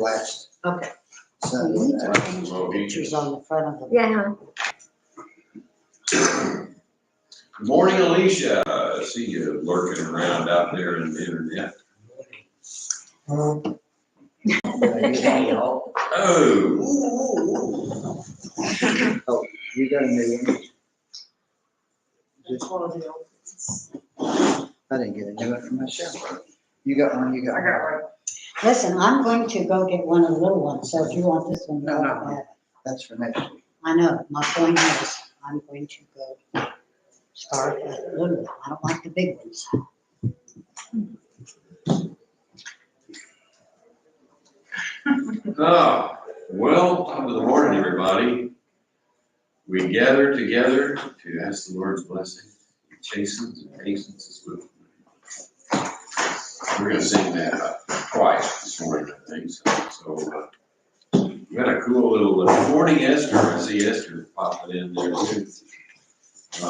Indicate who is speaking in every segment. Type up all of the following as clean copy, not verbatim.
Speaker 1: last
Speaker 2: Okay.
Speaker 1: Sunday.
Speaker 2: You need to change the pictures on the front of them.
Speaker 3: Yeah.
Speaker 4: Good morning, Alicia. I see you lurking around out there in the internet.
Speaker 1: Oh,
Speaker 4: Oh,
Speaker 1: you got a new one? I didn't get a new one for myself. You got one, you got one.
Speaker 5: I got one.
Speaker 2: Listen, I'm going to go get one of the little ones, so if you want this one,
Speaker 1: No,
Speaker 2: go
Speaker 1: no.
Speaker 2: ahead.
Speaker 1: That's for next week.
Speaker 2: I know, my point is, I'm going to go start with the little one. I don't like the big ones.
Speaker 4: well, top of the morning, everybody. We gather together to ask the Lord's blessing. He chastens and hastens his will. We're gonna sing that twice this morning, I think. So we got a cool little, good morning, Esther. I see Esther popping in there too. I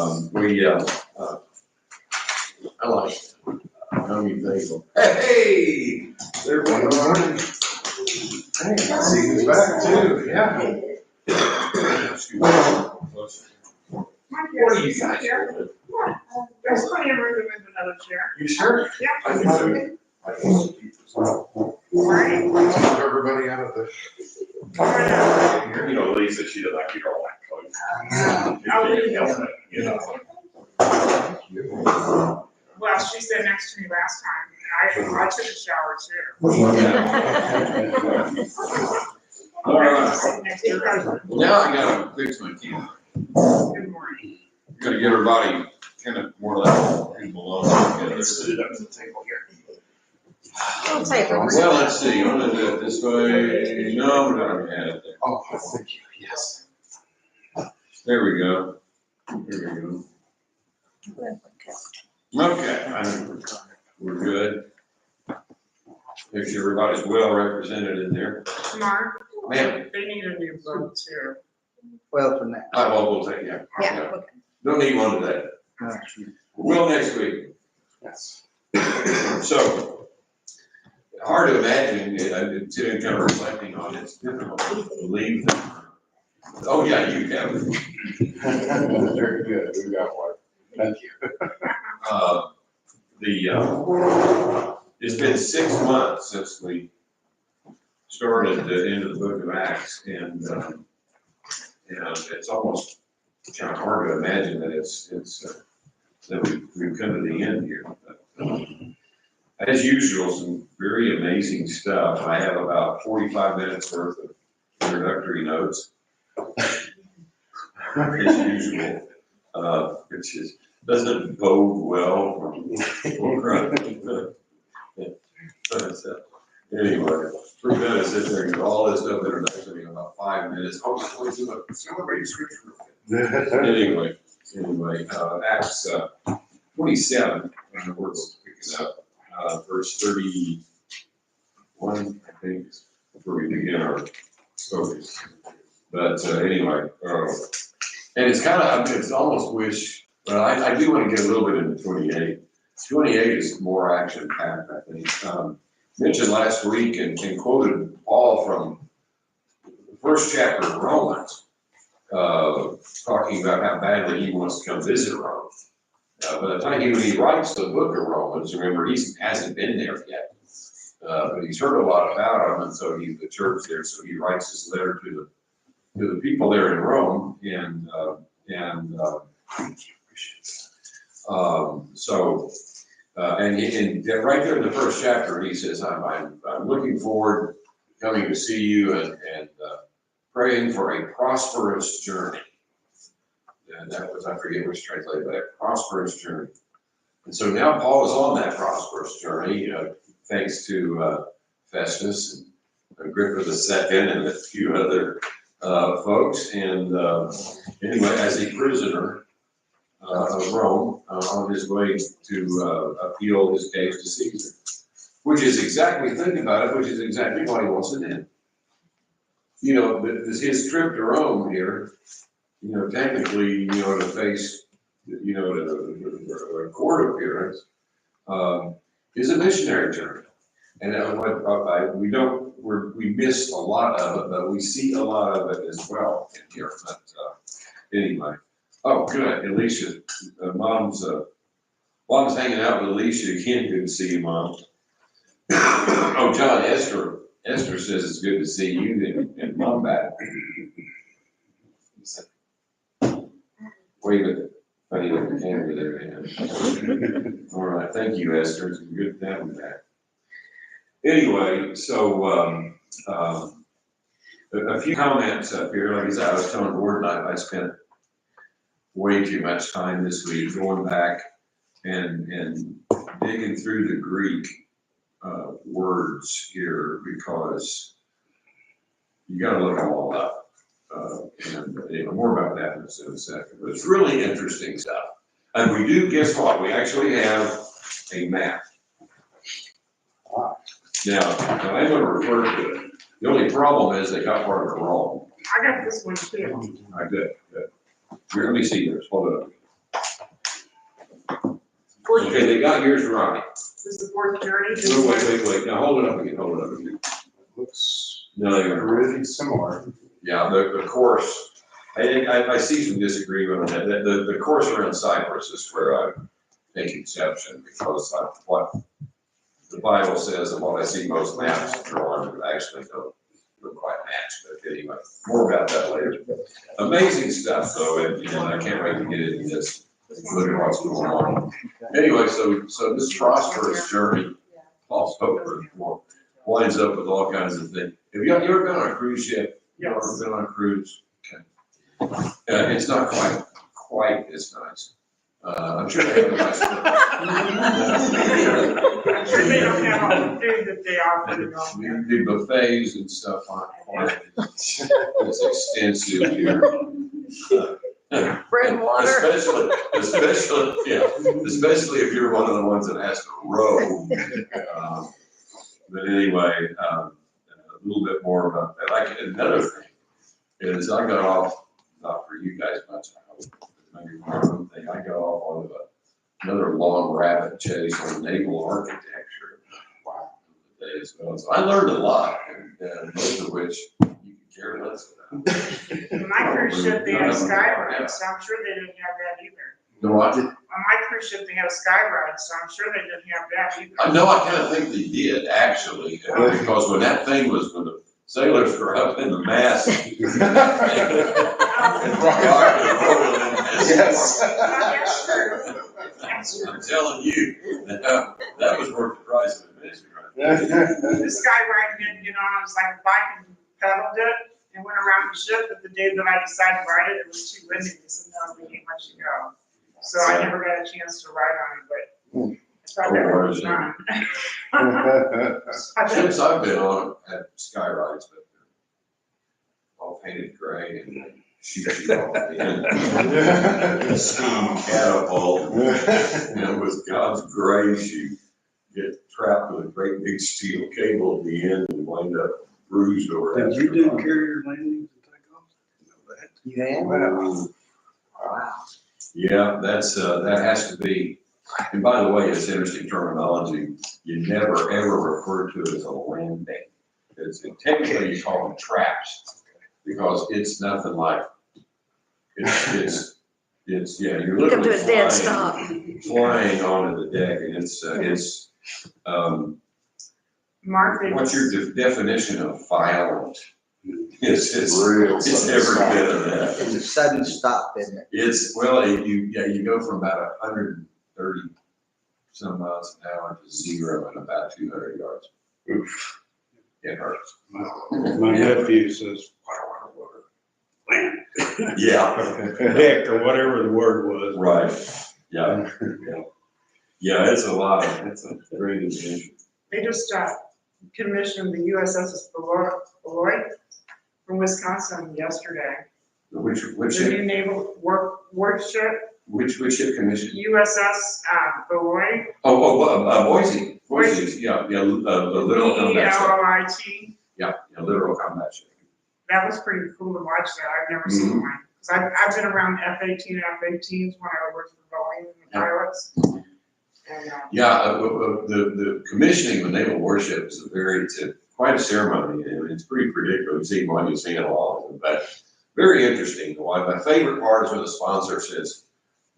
Speaker 4: like how many things. Hey, there we are.
Speaker 6: Hey, I see who's back too, yeah.
Speaker 4: Excuse me. What are you guys doing?
Speaker 5: There's plenty of room to move another chair.
Speaker 6: You sure?
Speaker 5: Yeah.
Speaker 6: I can see.
Speaker 5: Right.
Speaker 6: Everybody out of the.
Speaker 7: You know, Lisa, she doesn't like you all that close. You know.
Speaker 5: Well, she sat next to me last time, and I took a shower too.
Speaker 4: All right.
Speaker 5: Sitting next to her.
Speaker 4: Now I gotta fix my camera.
Speaker 5: Good morning.
Speaker 4: Gotta get everybody kind of more or less people along.
Speaker 7: Let's do that to the table here.
Speaker 3: I'll take it.
Speaker 4: Well, let's see, I'm gonna do it this way. No, we're not gonna add it
Speaker 6: Oh, thank you, yes.
Speaker 4: there. There we go. There we go. Okay, I think we're good. Make sure everybody's well represented in there.
Speaker 5: Mark,
Speaker 4: Ma'am,
Speaker 5: they need a new boat too.
Speaker 1: Well, for now.
Speaker 4: we'll take, yeah.
Speaker 3: Yeah, okay.
Speaker 4: Don't need one today.
Speaker 1: No.
Speaker 4: Will next week.
Speaker 6: Yes.
Speaker 4: So, hard to imagine, it's kind of reflecting on it, it's difficult to believe that. Oh, yeah, you have.
Speaker 6: Very good, we got one. Thank you.
Speaker 4: It's been 6 months since we started the end of the book of Acts, and it's almost kind of hard to imagine that that we've come to the end here. But, as usual, some very amazing stuff. I have about 45 minutes worth of introductory notes, as usual, which doesn't bode well anyway, we're gonna sit there and do all this stuff introduction in about 5 minutes. Oh, celebrate scripture. Anyway, Acts 27, we're picking up verse 31, I think, is where we begin our focus. But anyway, and it's kind of, it's almost wish, but I do want to get a little bit into 28. 28 is more action packed, I think. Mentioned last week and quoted Paul from the first chapter of Romans, talking about how badly he wants to come visit Rome. By the time when he writes the book of Romans, remember, he hasn't been there yet, but he's heard a lot about him, and so he's the church there, so he writes this letter to the people there in Rome, and right there in the first chapter, he says, I'm looking forward to coming to see you and praying for a prosperous journey. And that was, I forget which translated, but a prosperous journey. And so now Paul is on that prosperous journey, thanks to Festus and Agrippa II and a few other folks. And anyway, as a prisoner of Rome, on his way to appeal his case to Caesar, which is exactly, think about it, which is exactly why he wants it in. You know, his trip to Rome here, you know, technically, you know, to face, you know, a court appearance is a missionary journey. And we don't we missed a lot of it, but we see a lot of it as well in here, but, anyway. Oh, good, Alicia, mom's hanging out with Alicia again, good to see you, Mom. Oh, John, Esther says it's good to see you and Mom back. Wave at the, funny with the camera there, man. All right, thank you, Esther, it's good to have you back. Anyway, so, a few comments up here, like I said, I was telling Gordon, I spent way too much time this week going back and digging through the Greek words here, because you gotta look them all up. And more about that in a second, but it's really interesting stuff. And we do, guess what, we actually have a map. Now, I'm gonna refer to it. The only problem is they got part of it wrong.
Speaker 5: I got this one too.
Speaker 4: I did, good. Here, let me see yours, hold it up. Okay, they got yours right.
Speaker 5: This is the fourth journey.
Speaker 4: Wait, now hold it up again,
Speaker 6: Looks
Speaker 4: No, you're,
Speaker 6: really similar.
Speaker 4: yeah, the course, I see some disagreement on that. The course around Cyprus is where I take exception, because what the Bible says and what I see most maps drawn actually don't quite match, but anyway, more about that later. Amazing stuff though, and I can't wait to get into this, look at what's going on. Anyway, so this prosperous journey also winds up with all kinds of things. Have you ever been on a cruise ship? You ever been on a cruise? Okay. It's not quite as nice. I'm sure they have a nice
Speaker 5: I'm sure they don't have all the food that they offer.
Speaker 4: The buffets and stuff aren't quite as extensive here.
Speaker 3: Bread and water.
Speaker 4: Especially if you're one of the ones that has to row. But anyway, a little bit more about that. Another thing is I got off, not for you guys much, I hope, but maybe one thing, I got off on another long rabbit chase on naval architecture. Wow. Today as well. So I learned a lot, and most of which you can care less about.
Speaker 5: On my cruise ship, they had a sky ride, so I'm sure they didn't have that either.
Speaker 4: No, I did.
Speaker 5: On my cruise ship, they had a sky ride, so I'm sure they didn't have that either.
Speaker 4: No, I kind of think they did, actually, because when the sailors were up in the mast.
Speaker 6: Yes.
Speaker 5: That's true. That's true.
Speaker 4: I'm telling you, that was worth the price of admission, right?
Speaker 5: The sky ride didn't get on, I was like a bike and pedaled it and went around the ship, but the day that I decided to ride it, it was too windy, they said, no, we can't let you go. So I never got a chance to ride on it, but I thought that was fun.
Speaker 4: Ships I've been on had sky rides, but they're all painted gray and shoot you off the end. Steam catapult, and with God's grace, you get trapped with a great big steel cable at the end and wind up bruised over.
Speaker 8: Did you do carrier landings and takeoffs?
Speaker 1: You have?
Speaker 4: Wow.
Speaker 1: Wow.
Speaker 4: Yeah, that has to be, and by the way, it's interesting terminology. You never ever refer to it as a landing. Technically you call them traps, because it's nothing like, it's, yeah, you're
Speaker 3: You come to
Speaker 4: literally
Speaker 3: a dead stop.
Speaker 4: flying onto the deck, and it's,
Speaker 5: Mark, they
Speaker 4: what's your definition of violent? It's
Speaker 6: Real
Speaker 4: it's every bit of that.
Speaker 1: It's a sudden stop, isn't it?
Speaker 4: It's, well, you go from about 130 some miles an hour to 0 in about 200 yards. Oof. It hurts.
Speaker 8: My nephew says, land.
Speaker 4: Yeah.
Speaker 8: Heck, or whatever the word was.
Speaker 4: Right. Yeah. Yeah, it's a great adventure.
Speaker 5: They just commissioned the USS Beloit from Wisconsin yesterday.
Speaker 4: Which
Speaker 5: The
Speaker 4: ship,
Speaker 5: new naval warship,
Speaker 4: which ship commission?
Speaker 5: USS Beloit,
Speaker 4: Boise. Boise, yeah, the little combat ship.
Speaker 5: BELOIT.
Speaker 4: Yeah, literal combat ship.
Speaker 5: That was pretty cool to watch that. I've never seen one. Because I've been around F-18 and F-18s when I worked for Boeing and the pilots. And,
Speaker 4: Yeah, the commissioning of a naval warship is a very, to quite a ceremony, and it's pretty predictable. You see one, you sing it along, but very interesting. One, my favorite part is when the sponsor says,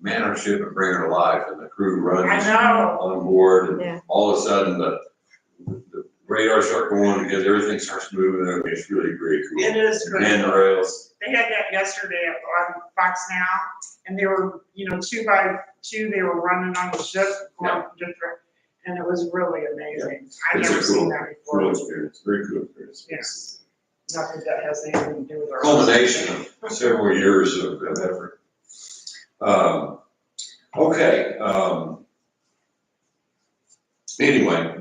Speaker 4: man our ship and bring her to life, and the crew runs
Speaker 5: I know.
Speaker 4: on board,
Speaker 3: Yeah.
Speaker 4: and all of a sudden the radars start going because everything starts moving, and it's really great. Cool.
Speaker 5: It is great.
Speaker 4: Handrails.
Speaker 5: They had that yesterday on Fox Now, and they were, 2 by 2, they were running on the ship, going different, and it was really amazing. I've
Speaker 4: It's a
Speaker 5: never seen
Speaker 4: cool-
Speaker 5: that
Speaker 4: Cool
Speaker 5: before.
Speaker 4: experience, very cool experience.
Speaker 5: Yes. Nothing that has anything to do with our.
Speaker 4: Culmination of several years of effort. Okay, anyway,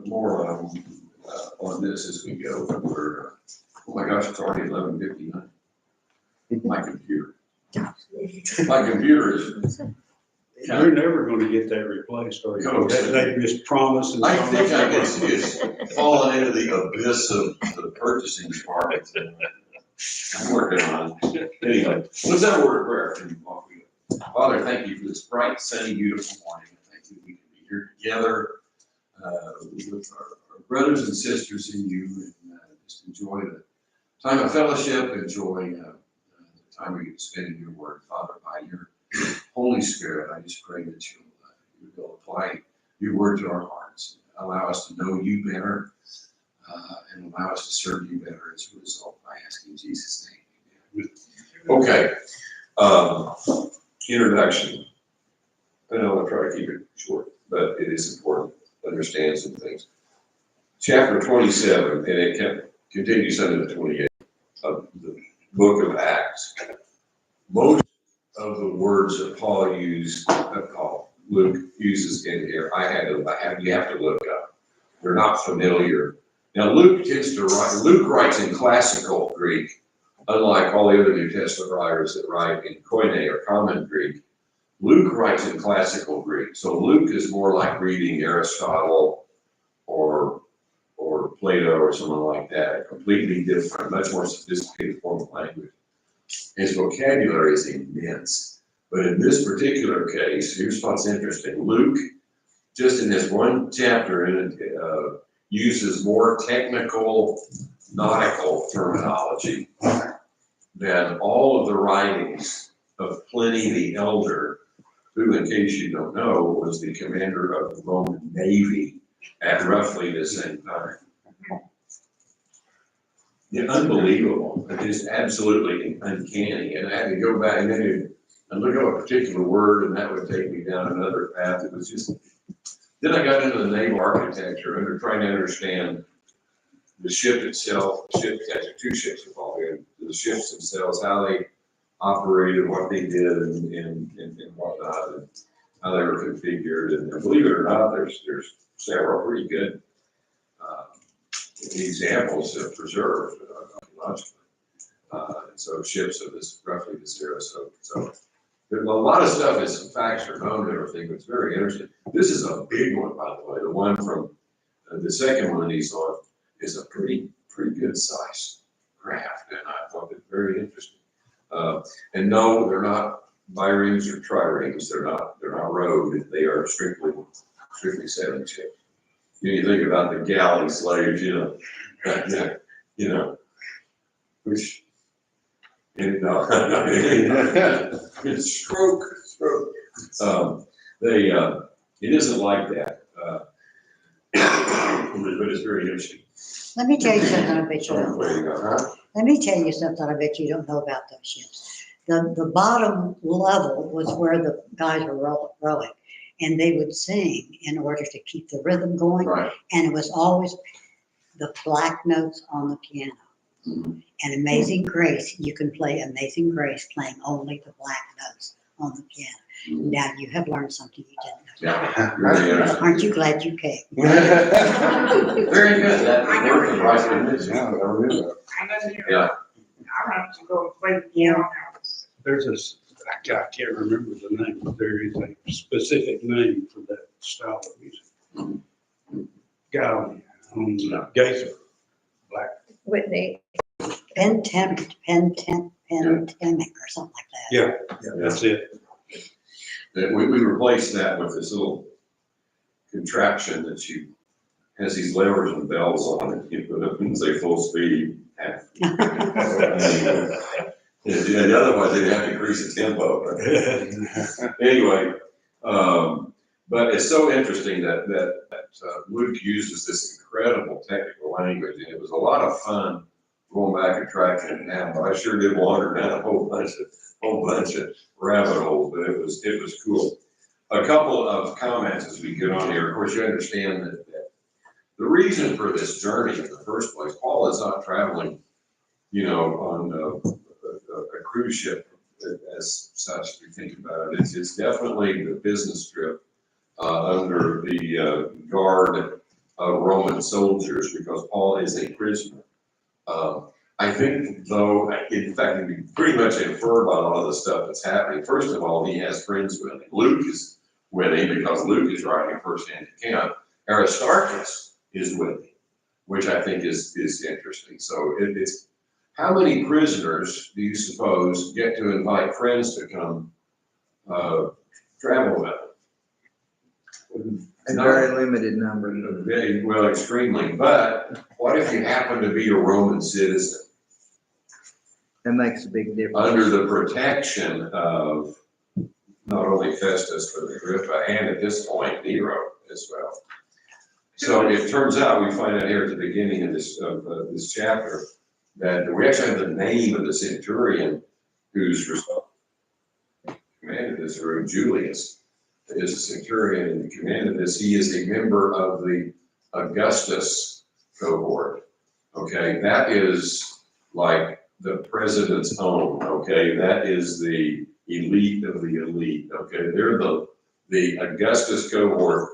Speaker 4: more on this as we go. We're, oh my gosh, it's already 11:59. My computer. My computer is,
Speaker 8: You're never gonna get that replaced, or
Speaker 4: No.
Speaker 8: they just promise and
Speaker 4: I
Speaker 8: promise.
Speaker 4: think I can see it's fallen into the abyss of the purchasing department. I'm working on it. Anyway, let's have a word of prayer and off we go. Father, thank you for this bright, sunny, beautiful morning. Thank you we can be here together with our brothers and sisters in you, and just enjoy the time of fellowship, enjoy the time we get to spend in your word. Father, by your Holy Spirit, I just pray that you will apply your word to our hearts. Allow us to know you better, and allow us to serve you better as a result. I ask in Jesus' name. Amen. Okay. Introduction. I know I'll try to keep it short, but it is important to understand some things. Chapter 27, and it continues into the 28th of the book of Acts. Most of the words that Luke uses in here, you have to look up. They're not familiar. Now Luke writes in classical Greek, unlike all the other New Testament writers that write in Koine or Common Greek. Luke writes in classical Greek. So Luke is more like reading Aristotle or Plato or someone like that, a completely different, much more sophisticated form of language. His vocabulary is immense. But in this particular case, here's what's interesting. Luke, just in this one chapter, uses more technical, nautical terminology than all of the writings of Pliny the Elder, who, in case you don't know, was the commander of the Roman Navy at roughly the same time. Yeah, unbelievable. Just absolutely uncanny. And I had to go back and look up a particular word, and that would take me down another path. It was just, then I got into the naval architecture, trying to understand the ship itself, actually 2 ships involved here, the ships themselves, how they operated, what they did, and whatnot, and how they were configured. And believe it or not, there's several pretty good examples that are preserved archaeologically. And so ships of this roughly this era. So a lot of stuff is facts are known and everything, but it's very interesting. This is a big one, by the way. The one from the second one he's on is a pretty good size craft, and I thought it very interesting. And no, they're not biremes or triremes. They're not rowed. They are strictly sailing ships. You think about the galley slaves, which, stroke. It isn't like that, but it's very interesting.
Speaker 2: Let me tell you something I bet you don't
Speaker 4: There you
Speaker 2: know.
Speaker 4: go, huh?
Speaker 2: Let me tell you something I bet you don't know about those ships. The bottom level was where the guys were rowing, and they would sing in order to keep the rhythm going.
Speaker 4: Right.
Speaker 2: And it was always the black notes on the piano.
Speaker 4: Mhm.
Speaker 2: And Amazing Grace, you can play Amazing Grace playing only the black notes on the piano.
Speaker 4: Mhm.
Speaker 2: Now you have learned something you didn't know.
Speaker 4: Yeah, really interesting.
Speaker 2: Aren't you glad you came?
Speaker 4: Very good, that was working right in this.
Speaker 6: Yeah, I never knew that.
Speaker 5: I know you.
Speaker 4: Yeah.
Speaker 5: I'll have to go play the piano now.
Speaker 8: I can't remember the name, but there is a specific name for that style of music. Guy on Gaither, black.
Speaker 3: Whitney.
Speaker 2: Pentemic or something like that.
Speaker 8: Yeah, that's it.
Speaker 4: That we replaced that with this little contraption that you has these levers and bells on it. You put up and say full speed, half. And otherwise they'd have to increase the tempo. Anyway, but it's so interesting that Luke uses this incredible technical language, and it was a lot of fun going back and tracking it down. But I sure did wander down a whole bunch of rabbit holes, but it was cool. A couple of comments as we get on here. Of course, you understand that the reason for this journey in the first place, Paul is not traveling, on a cruise ship as such. If you think about it, it's definitely the business trip under the guard of Roman soldiers, because Paul is a prisoner. I think, though, in fact, you can pretty much infer by a lot of the stuff that's happening. First of all, he has friends with him. Luke is with him because Luke is writing a first-hand account. Aristarchus is with him, which I think is interesting. So it's how many prisoners do you suppose get to invite friends to come travel with them?
Speaker 1: A very limited number.
Speaker 4: Very, well, extremely. But what if you happen to be a Roman citizen?
Speaker 1: That makes a big difference.
Speaker 4: Under the protection of not only Festus, but Agrippa, and at this point, Nero as well. So it turns out, we find out here at the beginning of this chapter, that we actually have the name of the centurion who's commanded this, or Julius is a centurion and commanded this. He is a member of the Augustus cohort. Okay, that is like the president's own. Okay, that is the elite of the elite. Okay, they're the Augustus cohort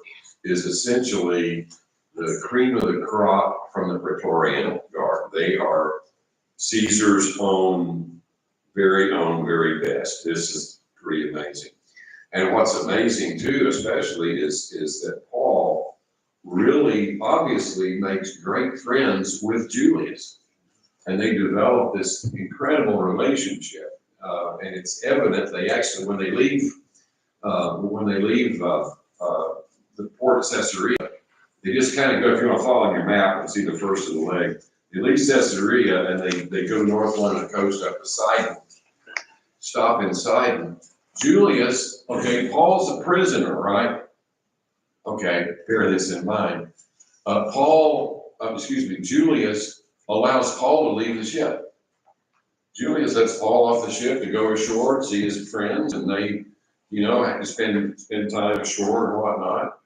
Speaker 4: is essentially the cream of the crop from the Praetorian Guard. They are Caesar's very own best. This is pretty amazing. And what's amazing too, especially, is that Paul really obviously makes great friends with Julius, and they develop this incredible relationship. And it's evident they actually, when they leave the port of Caesarea, they just kind of go, if you want to follow on your map and see the first of the leg, they leave Caesarea and they go north along the coast up to Sidon, stop in Sidon. Julius, okay, Paul's a prisoner, right? Okay, bear this in mind. Julius allows Paul to leave the ship. Julius lets Paul off the ship to go ashore and see his friends, and they, have to spend time ashore and whatnot.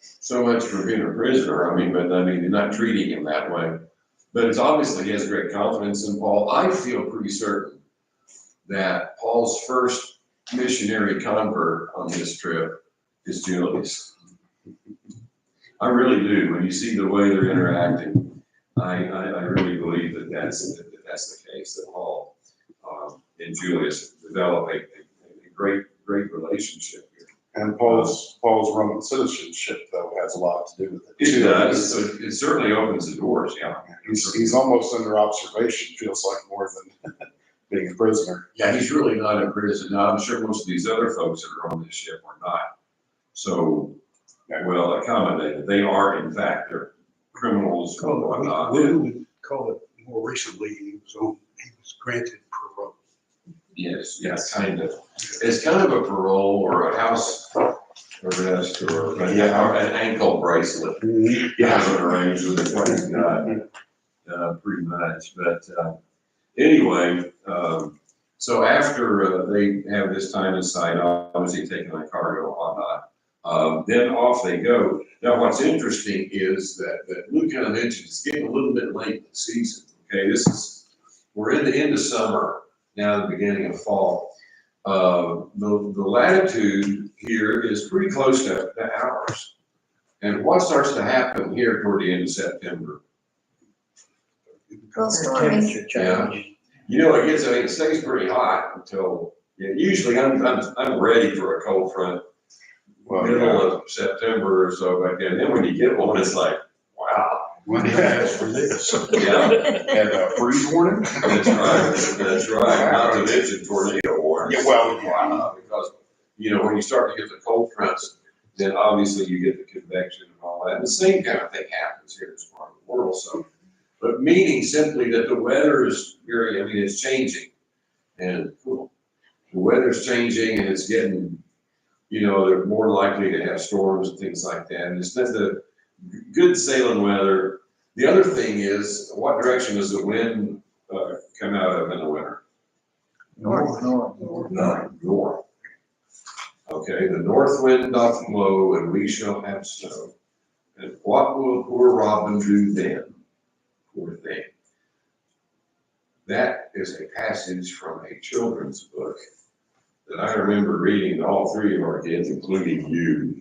Speaker 4: So much for being a prisoner. They're not treating him that way. But it's obviously he has great confidence in Paul. I feel pretty certain that Paul's first missionary convert on this trip is Julius. I really do. When you see the way they're interacting, I really believe that that's the case, that Paul and Julius develop a great relationship here.
Speaker 6: And Paul's Roman citizenship, though, has a lot to do with it.
Speaker 4: It does. So it certainly opens the doors, yeah.
Speaker 6: He's almost under observation, feels like, more than being a prisoner.
Speaker 4: Yeah, he's really not in prison. Now, I'm sure most of these other folks that are on this ship are not. So, well accommodated. They are, in fact, they're criminals and whatnot.
Speaker 8: We would call it more recently, he was granted parole.
Speaker 4: Yes, kind of. It's kind of a parole or a house arrest or an ankle bracelet. Hasn't arranged with what he's got, pretty much. But anyway, so after they have this time in sight, obviously taking the cargo and whatnot, then off they go. Now, what's interesting is that Luke kind of mentioned it's getting a little bit late in the season. Okay, we're in the end of summer, now the beginning of fall. The latitude here is pretty close to ours. And what starts to happen here toward the end of September?
Speaker 3: Well, stormy.
Speaker 4: Yeah. It stays pretty hot until, usually I'm ready for a cold front middle of September or so, but then when you get one, it's like, wow.
Speaker 8: When he asked for this.
Speaker 4: Yeah,
Speaker 6: And a freeze warning?
Speaker 4: that's right. Not to mention tornado warnings.
Speaker 6: Yeah, well,
Speaker 4: Because, when you start to get the cold fronts, then obviously you get the convection and all that. And the same kind of thing happens here in this part of the world, so. But meaning simply that the weather is very, I mean, it's changing. And the weather's changing and it's getting, they're more likely to have storms and things like that. And it's not the good sailing weather. The other thing is, what direction does the wind come out of in the winter?
Speaker 1: North.
Speaker 4: North. Okay, the north wind doth blow and we shall have snow. And what will poor Robin do then? Poor thing. That is a passage from a children's book that I remember reading to all three of our kids, including you,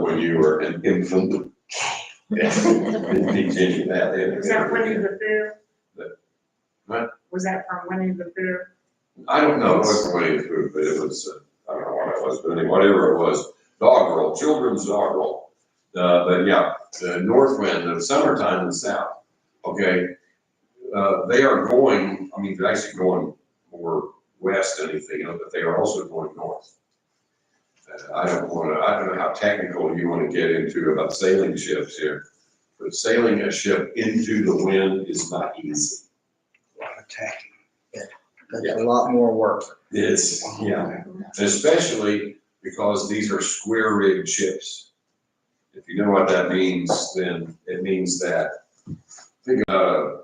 Speaker 4: when you were an infant. Didn't teach any of that.
Speaker 5: Was that Winnie the Pooh?
Speaker 4: What?
Speaker 5: Was that from Winnie the Pooh?
Speaker 4: I don't know, it wasn't Winnie the Pooh, but it was, I don't know what it was, but anyway, whatever it was, dog roll, children's dog roll. But yeah, the north wind, the summertime in the south, okay, they are going, I mean, they're actually going more west than anything else, but they are also going north. I don't know how technical you want to get into about sailing ships here, but sailing a ship into the wind is not easy.
Speaker 8: A lot of tacking.
Speaker 1: That's a lot more work.
Speaker 4: It's, yeah, especially because these are square rigged ships. If you know what that means, then it means that, think of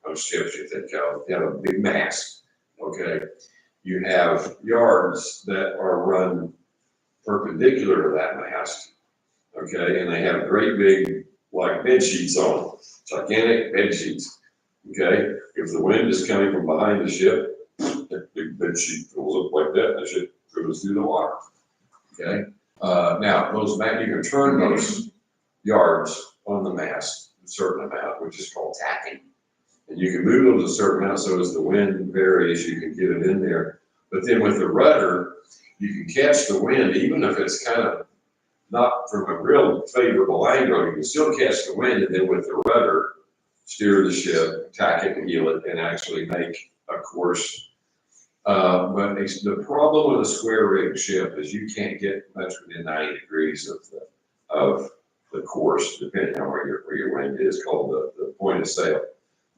Speaker 4: those ships you think of, you have a big mast, okay? You have yards that are run perpendicular to that mast, okay? And they have great big, like bed sheets on them, gigantic bed sheets, okay? If the wind is coming from behind the ship, that big bed sheet goes up like that, and the ship goes through the water, okay? Now, you can turn those yards on the mast a certain amount, which is called tacking. And you can move those a certain amount, so as the wind varies, you can get it in there. But then with the rudder, you can catch the wind, even if it's kind of not from a real favorable angle, you can still catch the wind, and then with the rudder, steer the ship, tack it and heel it, and actually make a course. But the problem with a square rigged ship is you can't get much within 90 degrees of the course, depending on where your wind is, called the point of sail.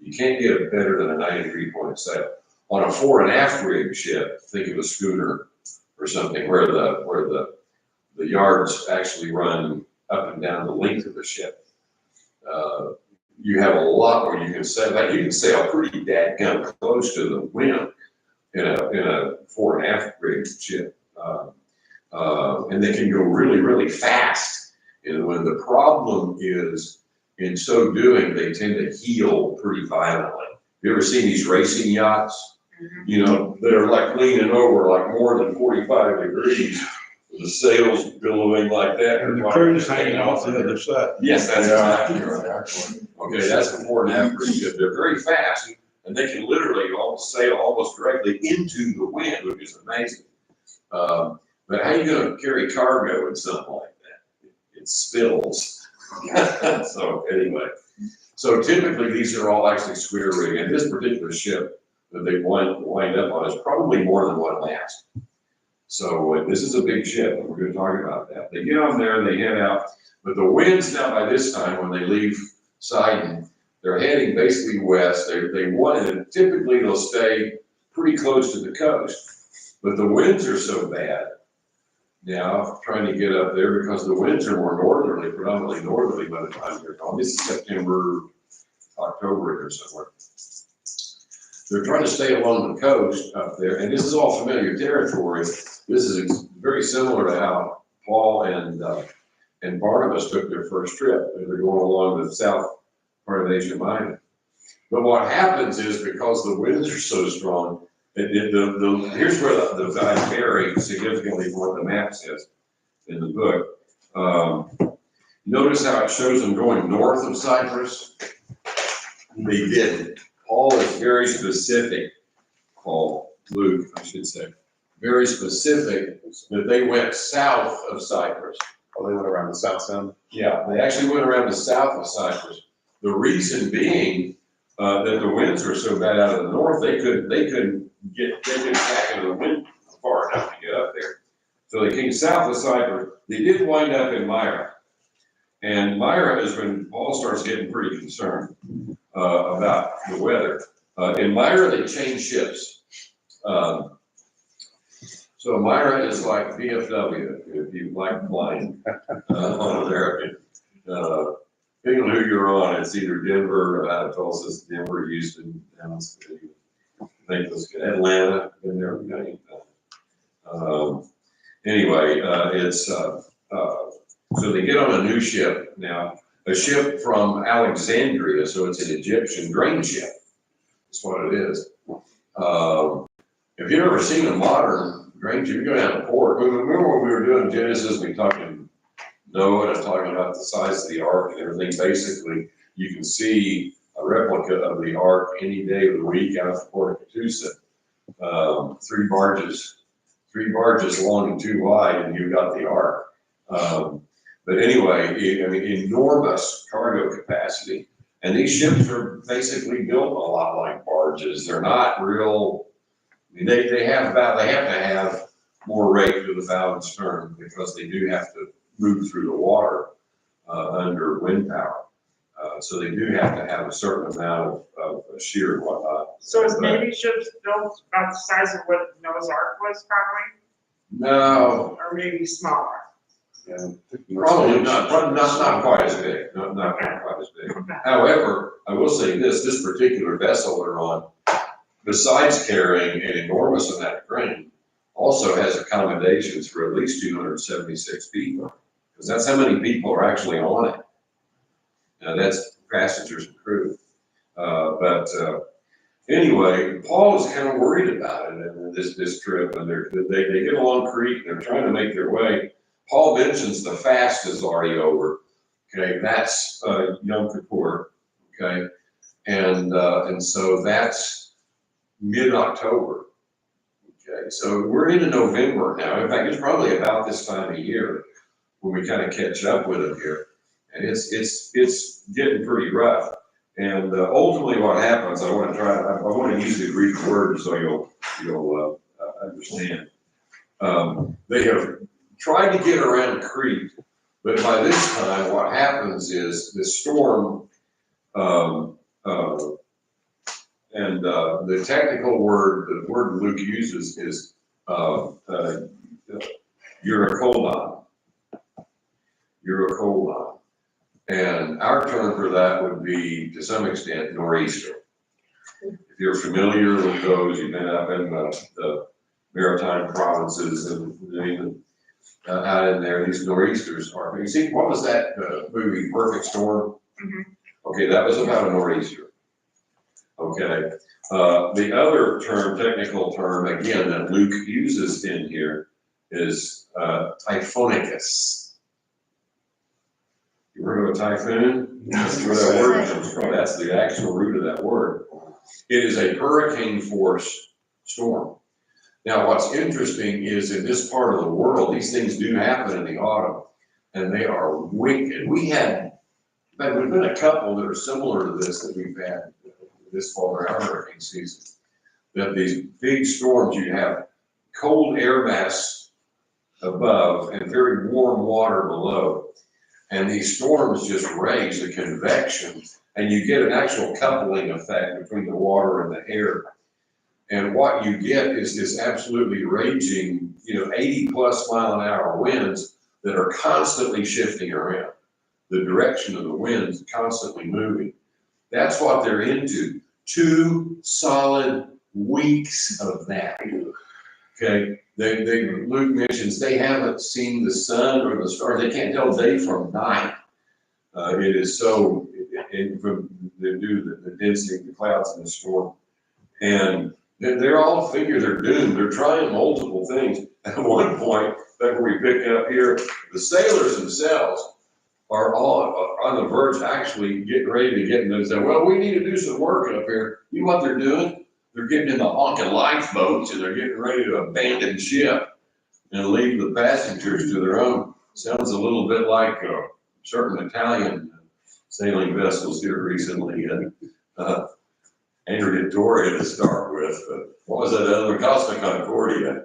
Speaker 4: You can't get it better than a 90-degree point of sail. On a fore and aft rig ship, think of a schooner or something where the yards actually run up and down the length of the ship. You have a lot where you can sail. Like you can sail pretty dadgum close to the wind in a fore and aft rig ship, and they can go really, really fast. And when the problem is, in so doing, they tend to heel pretty violently. You ever seen these racing yachts? That are like leaning over like more than 45 degrees, the sails billowing like that.
Speaker 8: And the crew's hanging off the other side.
Speaker 4: Yes, that's exactly right. Okay, that's the fore and aft rig ship. They're very fast, and they can literally sail almost directly into the wind, which is amazing. But how are you going to carry cargo in something like that? It spills. So anyway, so typically these are all actually square rig, and this particular ship that they wind up on is probably more than one mast. So this is a big ship, and we're going to talk about that. They get on there and they head out, but the winds now by this time when they leave Sidon, they're heading basically west. They want, and typically they'll stay pretty close to the coast, but the winds are so bad now trying to get up there because the winds are more northerly, predominantly northerly by the time they're gone. This is September, October or somewhere. They're trying to stay along the coast up there, and this is all familiar territory. This is very similar to how Paul and Barnabas took their first trip. They're going along the south part of Asia Minor. But what happens is because the winds are so strong, here's where the guys vary significantly from what the map says in the book. Notice how it shows them going north of Cyprus? They didn't. Paul is very specific, Luke, I should say, very specific that they went south of Cyprus.
Speaker 6: Oh, they went around the south end?
Speaker 4: Yeah, they actually went around the south of Cyprus. The reason being that the winds were so bad out of the north, they couldn't tack into the wind far enough to get up there. So they came south of Cyprus. They did wind up in Myra. And Myra is when Paul starts getting pretty concerned about the weather. In Myra, they changed ships. So Myra is like VFW, if you like flying on American. Depending on who you're on, it's either Denver, Tulsa, Denver, Houston, Dallas, I think it was Atlanta, been there many times. Anyway, so they get on a new ship now, a ship from Alexandria, so it's an Egyptian grain ship. That's what it is. If you've ever seen a modern grain ship, you go down to port. Remember when we were doing Genesis, we talking Noah and talking about the size of the ark and everything. Basically, you can see a replica of the ark any day of the week out of the port of Catoosa. Three barges long and 2 wide, and you've got the ark. But anyway, I mean, enormous cargo capacity. And these ships are basically built a lot like barges. They're not real, I mean, they have to have more rate to the bow and stern because they do have to move through the water under wind power. So they do have to have a certain amount of shear and whatnot.
Speaker 5: So is Navy ships built about the size of what Noah's Ark was probably,
Speaker 4: No,
Speaker 5: or maybe smaller?
Speaker 4: probably not quite as big, not quite as big.
Speaker 5: Okay.
Speaker 4: However, I will say this particular vessel they're on, besides carrying an enormous amount of grain, also has accommodations for at least 276 people, because that's how many people are actually on it. Now that's passengers and crew. Anyway, Paul is kind of worried about it in this trip, and they get along Crete, and they're trying to make their way. Paul mentions the fast is already over. Okay, that's Yom Kippur. Okay, and so that's mid-October. Okay, so we're into November now. In fact, it's probably about this time of year when we kind of catch up with them here, and it's getting pretty rough. And ultimately, what happens? I want to use the Greek word so you'll understand. They have tried to get around Crete, but by this time, what happens is the storm, and the technical word, the word Luke uses is Eurocolon. Eurocolon. And our term for that would be, to some extent, nor'easter. If you're familiar with those, you've been up in the maritime provinces and even out in there, these nor'easters are. You see, what was that movie, Perfect Storm?
Speaker 5: Mhm.
Speaker 4: Okay, that was about a nor'easter. Okay, the other term, technical term, again, that Luke uses in here is typhonicus. You heard of a typhoon? That's where that word comes from. That's the actual root of that word. It is a hurricane force storm. Now, what's interesting is in this part of the world, these things do happen in the autumn, and they are wicked. We've been a couple that are similar to this that we've had this fall in our hurricane season. That these big storms, you have cold air mass above and very warm water below. And these storms just raise the convection, and you get an actual coupling effect between the water and the air. And what you get is this absolutely raging, 80+ mile-an-hour winds that are constantly shifting around. The direction of the winds constantly moving. That's what they're into. 2 solid weeks of that. Okay, Luke mentions they haven't seen the sun or the stars. They can't tell day from night. It is so, from the density of the clouds in the storm. And they're all figure they're doomed. They're trying multiple things. At one point, that's where we pick up here, the sailors themselves are all on the verge of actually getting ready to get in and say, well, we need to do some work up here. You know what they're doing? They're getting in the honking lifeboats and they're getting ready to abandon ship and leave the passengers to their own. Sounds a little bit like certain Italian sailing vessels here recently. Andrea Doria to start with, but what was that other, Costa Concordia,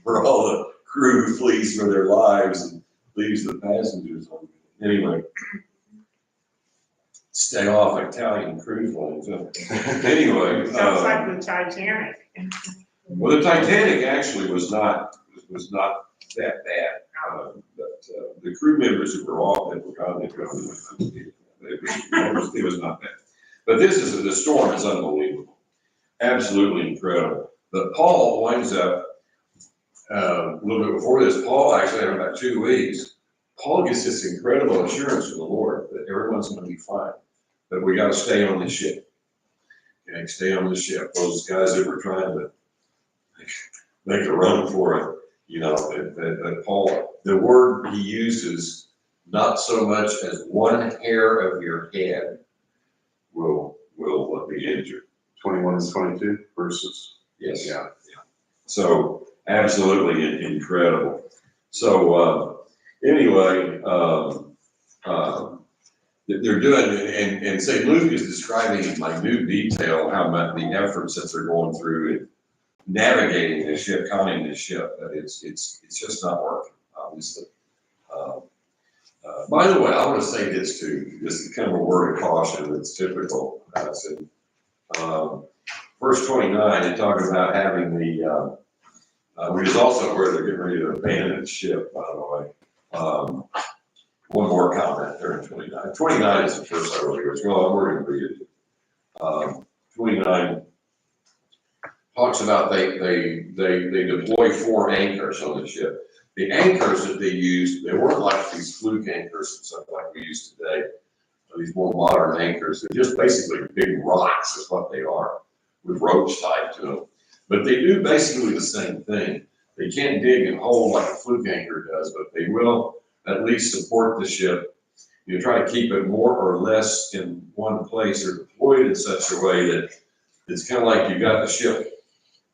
Speaker 4: where all the crew flees for their lives and leaves the passengers on. Anyway, stay off Italian cruise lines. Anyway.
Speaker 5: Sounds like the Titanic.
Speaker 4: Well, the Titanic actually was not that bad. But the crew members who were off, that were gone, it was not bad. But the storm is unbelievable, absolutely incredible. But Paul winds up, a little bit before this, Paul actually had about 2 weeks. Paul gets this incredible assurance from the Lord that everyone's going to be fine, but we got to stay on the ship. Okay, stay on the ship. Those guys that were trying to make a run for it, that Paul, the word he uses, not so much as one hair of your head will be injured.
Speaker 6: 21 and 22 verses.
Speaker 4: Yes.
Speaker 6: Yeah.
Speaker 4: So absolutely incredible. So anyway, they're doing, and St. Luke is describing in minute detail how much the efforts that they're going through in navigating the ship, conning the ship, but it's just not working, obviously. By the way, I want to say this too, just kind of a word of caution that's typical. It's in verse 29, they talk about having the, which is also where they're getting ready to abandon the ship, by the way. One more comment there in 29. 29 is the first I wrote here. Well, we're going to read it. 29 talks about they deploy 4 anchors on the ship. The anchors that they used, they weren't like these fluke anchors and stuff like we use today. These more modern anchors, they're just basically big rocks is what they are, with ropes tied to them. But they do basically the same thing. They can't dig and hold like a fluke anchor does, but they will at least support the ship. You try to keep it more or less in one place or deployed in such a way that it's kind of like you got the ship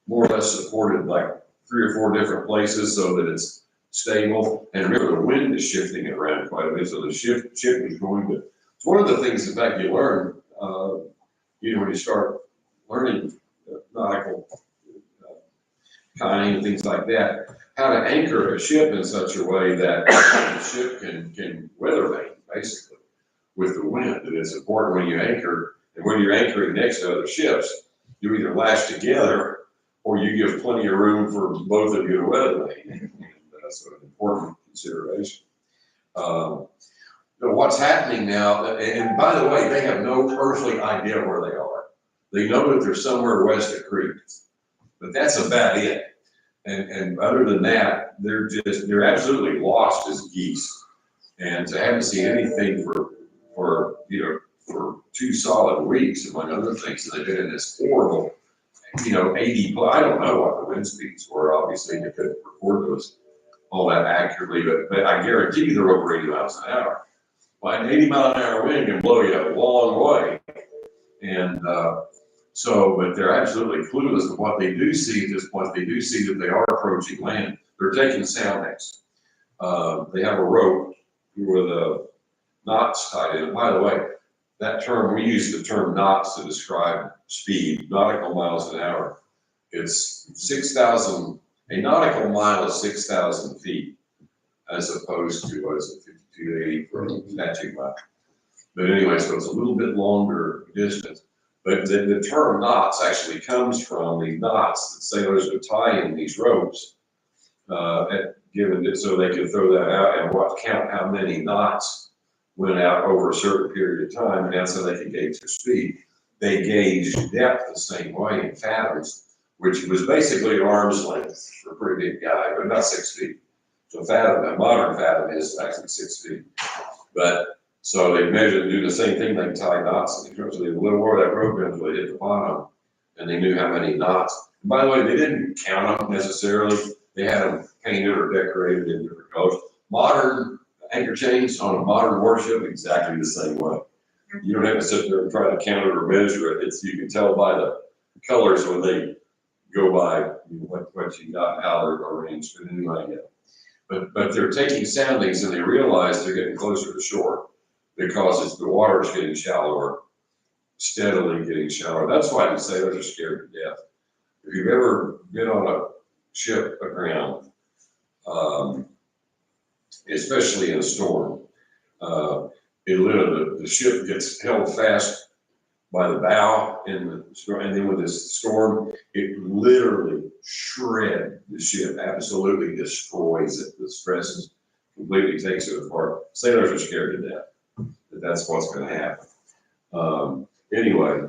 Speaker 4: more or less supported like 3 or 4 different places so that it's stable. And remember, the wind is shifting it around quite a bit, so the ship is going to. It's one of the things, in fact, you learn, when you start learning nautical conning and things like that, how to anchor a ship in such a way that the ship can weather vane, basically, with the wind. And it's important when you anchor, and when you're anchoring next to other ships, you either lash together or you give plenty of room for both of you to weather vane. And that's an important consideration. What's happening now, and by the way, they have no earthly idea where they are. They know that they're somewhere west of Crete, but that's about it. And other than that, they're absolutely lost as geese. And to haven't seen anything for 2 solid weeks, among other things, and they've been in this horrible, 80, I don't know what the wind speeds were, obviously, they couldn't record those all that accurately, but I guarantee you they're over 80 miles an hour. Well, an 80-mile-an-hour wind can blow you a long way. And but they're absolutely clueless of what they do see at this point. They do see that they are approaching land. They're taking soundings. They have a rope with a knots tied in it. By the way, that term, we use the term knots to describe speed, nautical miles an hour. It's 6,000, a nautical mile is 6,000 feet, as opposed to, what is it, 5280 for a statute mile. But anyway, so it's a little bit longer distance. But the term knots actually comes from the knots that sailors would tie in these ropes, given it so they could throw that out and count how many knots went out over a certain period of time, and that's how they could gauge their speed. They gauged depth the same way in fathoms, which was basically an arm's length for a pretty big guy, but about 6 feet. So a modern fathom is actually 6 feet. But so they measured and do the same thing. They tie knots in the rope. So they little more that rope until they hit the bottom, and they knew how many knots. And by the way, they didn't count them necessarily. They had them painted or decorated in different colors. Modern anchor chains on a modern warship, exactly the same way. You don't have to sit there and try to count it or measure it. You can tell by the colors when they go by what you got, how they're arranged. But anyway, yeah. But they're taking soundings and they realize they're getting closer to shore because the water is getting shallower, steadily getting shallower. That's why the sailors are scared to death. If you've ever been on a ship aground, especially in a storm. It literally, the ship gets held fast by the bow in the storm, and then with this storm, it literally shreds the ship, absolutely destroys it. The stresses completely takes it apart. Sailors are scared to death that that's what's going to happen. Anyway,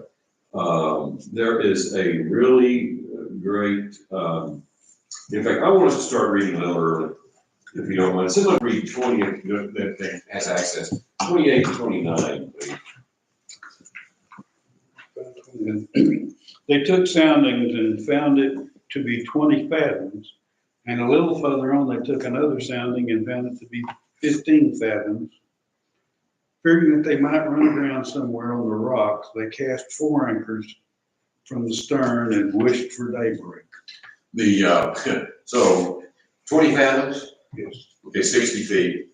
Speaker 4: there is a really great, in fact, I want us to start reading a little early, if you don't mind. Someone read 20, that has access, 28 to 29, please.
Speaker 8: They took soundings and found it to be 20 fathoms. And a little further on, they took another sounding and found it to be 15 fathoms. Figuring that they might run aground somewhere on the rocks, they cast 4 anchors from the stern and wished for daybreak.
Speaker 4: So 20 fathoms,
Speaker 8: Yes.
Speaker 4: okay, 60 feet.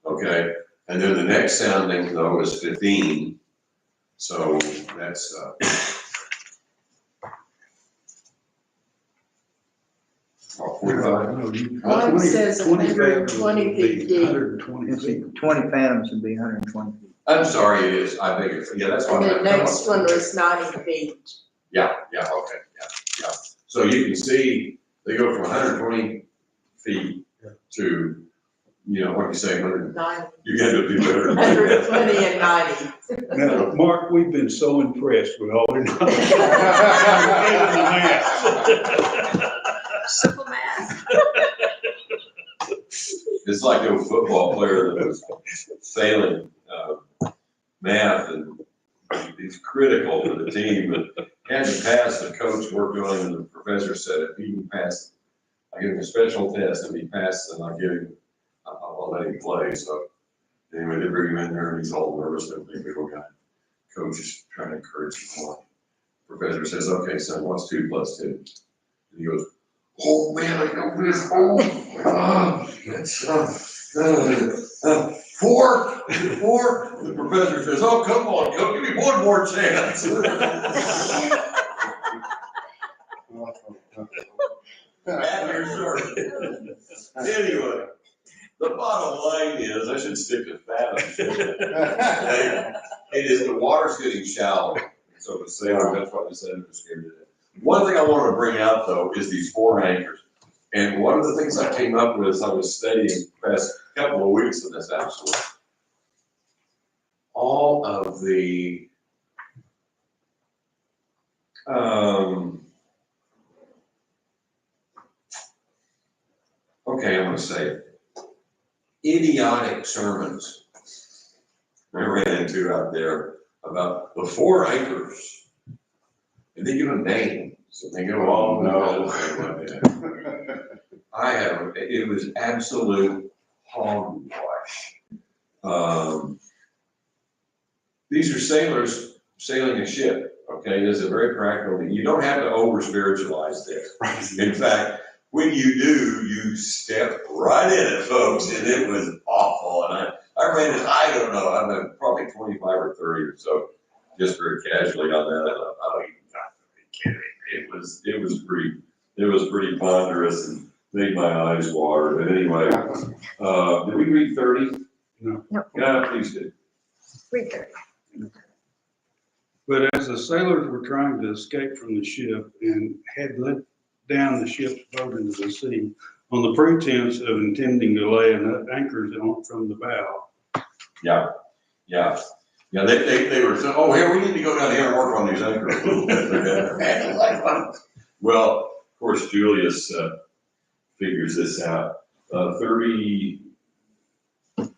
Speaker 4: Okay, and then the next sounding though is 15. So that's, oh, 45.
Speaker 9: Mine says
Speaker 8: 20
Speaker 9: 120 feet deep.
Speaker 8: 120
Speaker 1: Let's
Speaker 8: feet.
Speaker 1: see, 20 fathoms would be 120 feet.
Speaker 4: I'm sorry, it is, I think it's, yeah, that's
Speaker 9: And
Speaker 4: what.
Speaker 9: the next one was 90 feet.
Speaker 4: Yeah, okay, yeah. So you can see, they go from 120 feet to, you know, what do you say, 100,
Speaker 9: 90,
Speaker 4: you got to do better.
Speaker 9: 120 and 90.
Speaker 8: Now, Mark, we've been so impressed with all your knowledge.
Speaker 3: Simple math.
Speaker 4: It's like a football player that was failing math, and he's critical to the team, but had to pass. The coach worked on him, and the professor said, if he can pass, I give him a special test. If he passes, then I'll let him play. So anyway, they bring him in there, and he's all nervous. And the little guy, coach is trying to encourage him more. Professor says, okay, son, what's 2 plus 2? And he goes, oh man, I know this. It's 4. The professor says, oh, come on, go, give me one more chance. Anyway, the bottom line is, I should stick to fathoms. It is, the water's getting shallow. So the sailor, that's why the sailor was scared to death. One thing I want to bring out though is these 4 anchors. And one of the things I came up with as I was studying the past couple of weeks of this actually, all of the okay, I'm gonna say it. Idiotic sermons I ran into out there about the 4 anchors. And they give them names. So they go, oh no. It was absolute hogwash. These are sailors sailing a ship, okay? This is very practical. You don't have to over spiritualize this. In fact, when you do, you step right in it, folks, and it was awful. And I ran it, I don't know, I mean, probably 25 or 30 or so, just very casually on that. I don't even be kidding. It was pretty ponderous and made my eyes water. But anyway, did we read 30?
Speaker 8: No.
Speaker 4: Yeah, please do.
Speaker 3: Read 30.
Speaker 8: But as the sailors were trying to escape from the ship and had let down the ship's boat into the sea on the pretense of intending to lay anchors from the bow.
Speaker 4: Yeah. They were saying, oh, here, we need to go down here and work on these anchors. Well, of course, Julius figures this out. 31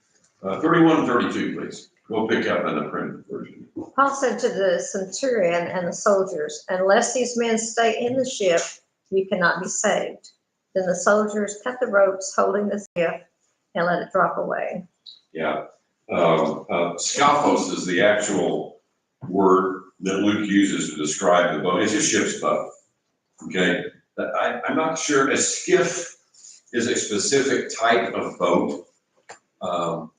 Speaker 4: and 32, please. We'll pick up in the printed version.
Speaker 3: Paul said to the centurion and the soldiers, unless these men stay in the ship, you cannot be saved. Then the soldiers cut the ropes holding the ship and let it drop away.
Speaker 4: Yeah. Scophos is the actual word that Luke uses to describe the boat. It's a ship's boat. Okay. I'm not sure. A skiff is a specific type of boat.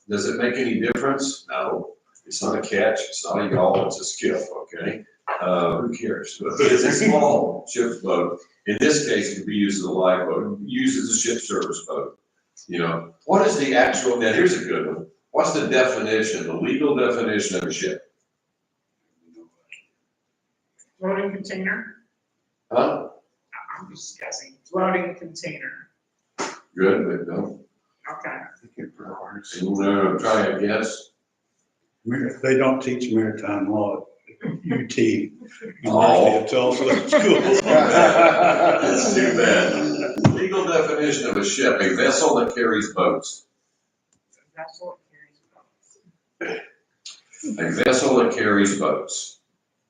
Speaker 4: Does it make any difference? No. It's not a ketch. It's not a yawl. It's a skiff. Okay. Who cares? But it's a small ship's boat. In this case, it could be used as a live boat, used as a ship service boat. You know, what is the actual, now here's a good one. What's the definition, the legal definition of a ship?
Speaker 5: Floating container,
Speaker 4: Huh?
Speaker 5: I'm just guessing, floating container,
Speaker 4: Good, but no.
Speaker 5: okay.
Speaker 4: No, try a guess.
Speaker 8: They don't teach maritime law at UT.
Speaker 4: Oh.
Speaker 8: It's also a school.
Speaker 4: It's too bad. Legal definition of a ship, a vessel that carries boats.
Speaker 5: That's what carries boats.
Speaker 4: A vessel that carries boats.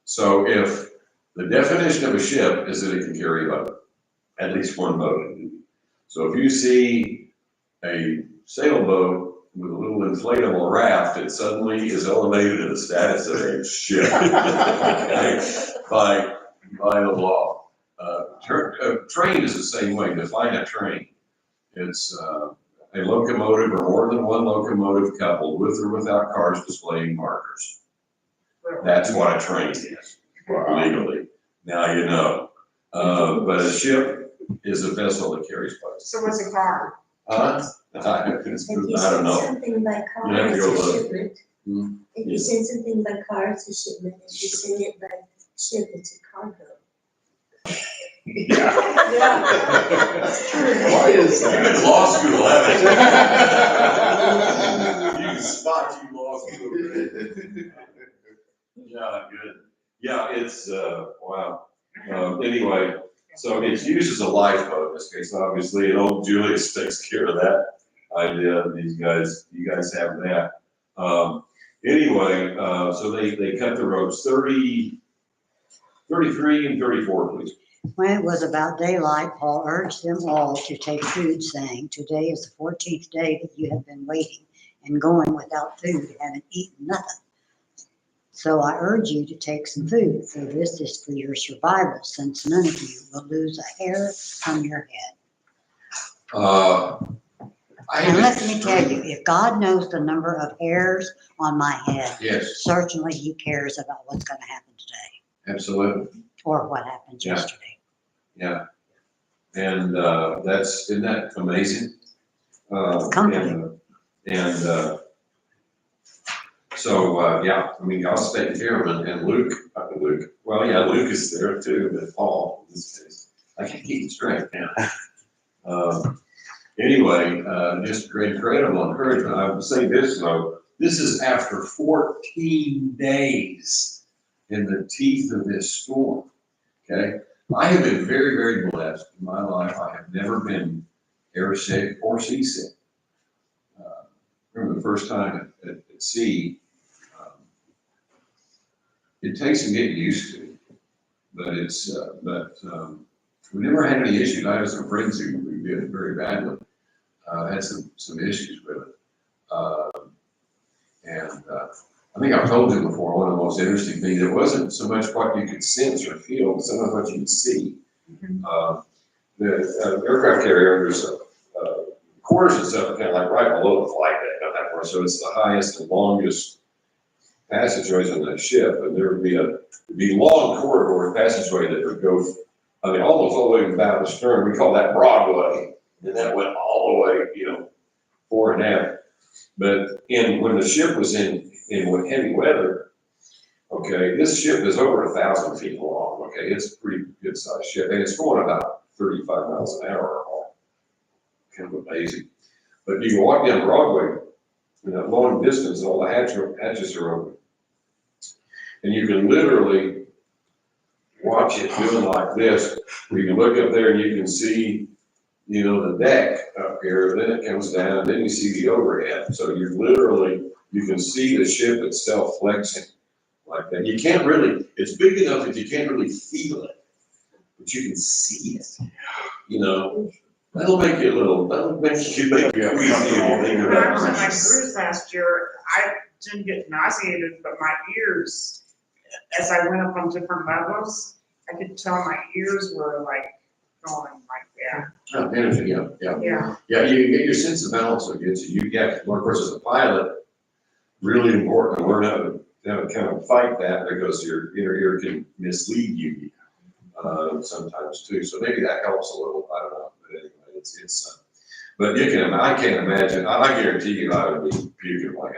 Speaker 4: So if the definition of a ship is that it can carry a boat, at least one boat. So if you see a sailboat with a little inflatable raft, it suddenly is elevated to the status of a ship. Okay, by the law. Train is the same way. Define a train. It's a locomotive or more than one locomotive coupled with or without cars displaying markers. That's what a train is, legally. Now you know. But a ship is a vessel that carries boats.
Speaker 5: So what's a car?
Speaker 4: I
Speaker 10: If you
Speaker 4: don't
Speaker 10: send
Speaker 4: know.
Speaker 10: something by car,
Speaker 4: You have to
Speaker 10: it's
Speaker 4: go
Speaker 10: a
Speaker 4: look.
Speaker 10: shipment.
Speaker 4: Hmm.
Speaker 10: If
Speaker 4: Yeah.
Speaker 10: you send something by car, it's a shipment. If you send it by ship, it's a cargo.
Speaker 6: Why is
Speaker 4: You
Speaker 6: that?
Speaker 4: in law school, haven't you? You spot you law school. Yeah, good. Yeah, it's, wow. Anyway, so it's used as a lifeboat in this case, obviously, and old Julius takes care of that idea. These guys, you guys have that. Anyway, so they cut the ropes 30, 33 and 34, please.
Speaker 2: When it was about daylight, Paul urged them all to take food, saying, "Today is the 14th day that you have been waiting and going without food, and haven't eaten nothing. So I urge you to take some food, for this is for your survival, since none of you will lose a hair on your head." And let me tell you, if God knows the number of hairs on my head,
Speaker 4: Yes,
Speaker 2: certainly He cares about what's going to happen today
Speaker 4: absolutely.
Speaker 2: or what happened
Speaker 4: Yeah.
Speaker 2: yesterday.
Speaker 4: Yeah. And isn't that amazing?
Speaker 2: Comforting.
Speaker 4: So, yeah, I mean, God's taking care of him, and Luke, well, yeah, Luke is there too, but Paul, in this case, I can't keep it straight now. Anyway, just great, incredible encouragement. I would say this though, this is after 14 days in the teeth of this storm, okay? I have been very, very blessed in my life. I have never been airsick or seasick. Remember the first time at sea, it takes some getting used to, but we never had any issues. I have some friends who did it very badly, had some issues with it. I think I've told you before, one of the most interesting things, it wasn't so much what you could sense or feel, but so much what you could see. The aircraft carrier, there's quarters and stuff are kind of like right below the flight deck on that part, so it's the highest and longest passageways on that ship, and there would be long corridor passageway that would go, I mean, almost all the way about the stern. We call that Broadway, and that went all the way, fore and aft. But when the ship was in heavy weather, okay, this ship is over 1,000 feet long. Okay, it's a pretty good sized ship, and it's going about 35 miles an hour. Kind of amazing. But you can walk down Broadway, long distance, and all the hatches are open. And you can literally watch it doing like this, where you can look up there and you can see, the deck up here, then it comes down, and then you see the overhead. So you can see the ship itself flexing like that. You can't really, it's big enough that you can't really feel it, but you can see it, That'll make you queasy when you think
Speaker 5: When I was on
Speaker 4: about
Speaker 5: my
Speaker 4: it.
Speaker 5: cruise last year, I didn't get nauseated, but my ears, as I went up on different levels, I could tell my ears were like going like that.
Speaker 4: Oh, energy, yeah.
Speaker 5: Yeah.
Speaker 4: Yeah, you get your sense of balance against you. Of course, as a pilot, really important to learn how to kind of fight that because your inner ear can mislead you sometimes too. So maybe that helps a little. I don't know. But anyway, it's but I can't imagine. I guarantee you, I would be puking like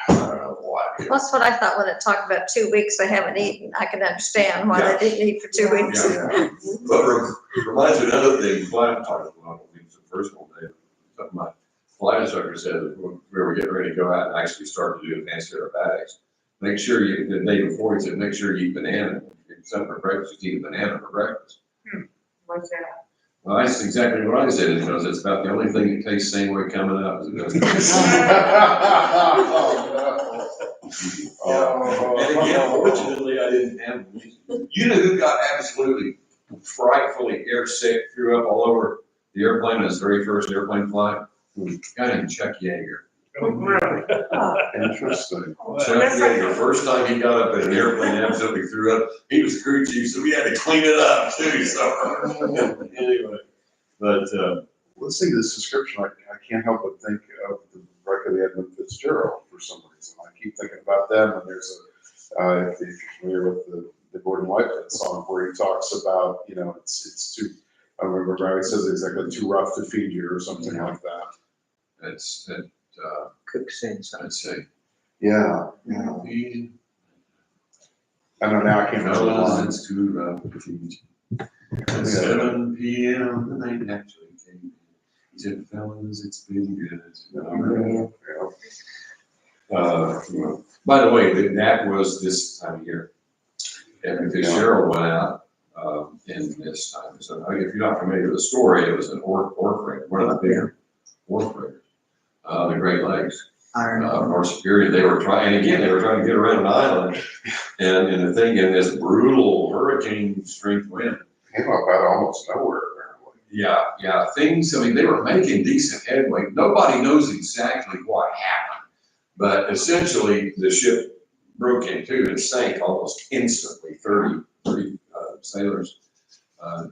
Speaker 4: I don't know why.
Speaker 3: That's what I thought when it talked about 2 weeks they haven't eaten. I can understand why they didn't eat for 2 weeks.
Speaker 4: Yeah. But it reminds me of another thing. Flight talked about the first one day. Something my flight instructor said that when we were getting ready to go out and actually start to do advanced aerobatics. Make sure the day before he said, make sure you eat banana. If something for breakfast, you eat a banana for breakfast.
Speaker 5: What's that?
Speaker 4: Well, that's exactly what I said, because it's about the only thing that tastes the same way coming up as it does. And again, fortunately, I didn't have, you know who got absolutely frightfully air sick, threw up all over the airplane on his very first airplane flight? A guy named Chuck Yeager.
Speaker 5: Really?
Speaker 6: Interesting.
Speaker 4: Chuck Yeager, first time he got up in an airplane, absolutely threw up. He was crew chief, so we had to clean it up too, so. Anyway, but,
Speaker 6: Let's see this description. I can't help but think of the wreck of the Edmund Fitzgerald for some reason. I keep thinking about them, and there's if you're familiar with the Gordon Lightfoot song where he talks about, it's too, I don't remember how he says it exactly, too rough to feed you or something like that.
Speaker 1: Cook saying something.
Speaker 4: I'd say.
Speaker 6: Yeah. I don't know, now I can't remember the
Speaker 4: Fellas,
Speaker 6: line.
Speaker 4: it's too rough to feed you. At 7 p.m. the night actually came. He said, fellas, it's been good. By the way, that was this time of year. And Fitzgerald went out in this time. So if you're not familiar with the story, it was an orc rig, one of the bigger orc riggers, the Great Lakes. North Superior, they were trying to get around an island, and the thing in this brutal hurricane strength wind.
Speaker 6: Came up out of almost nowhere, apparently.
Speaker 4: Yeah, they were making decent headway. Nobody knows exactly what happened, but essentially the ship broke in two and sank almost instantly. 30 sailors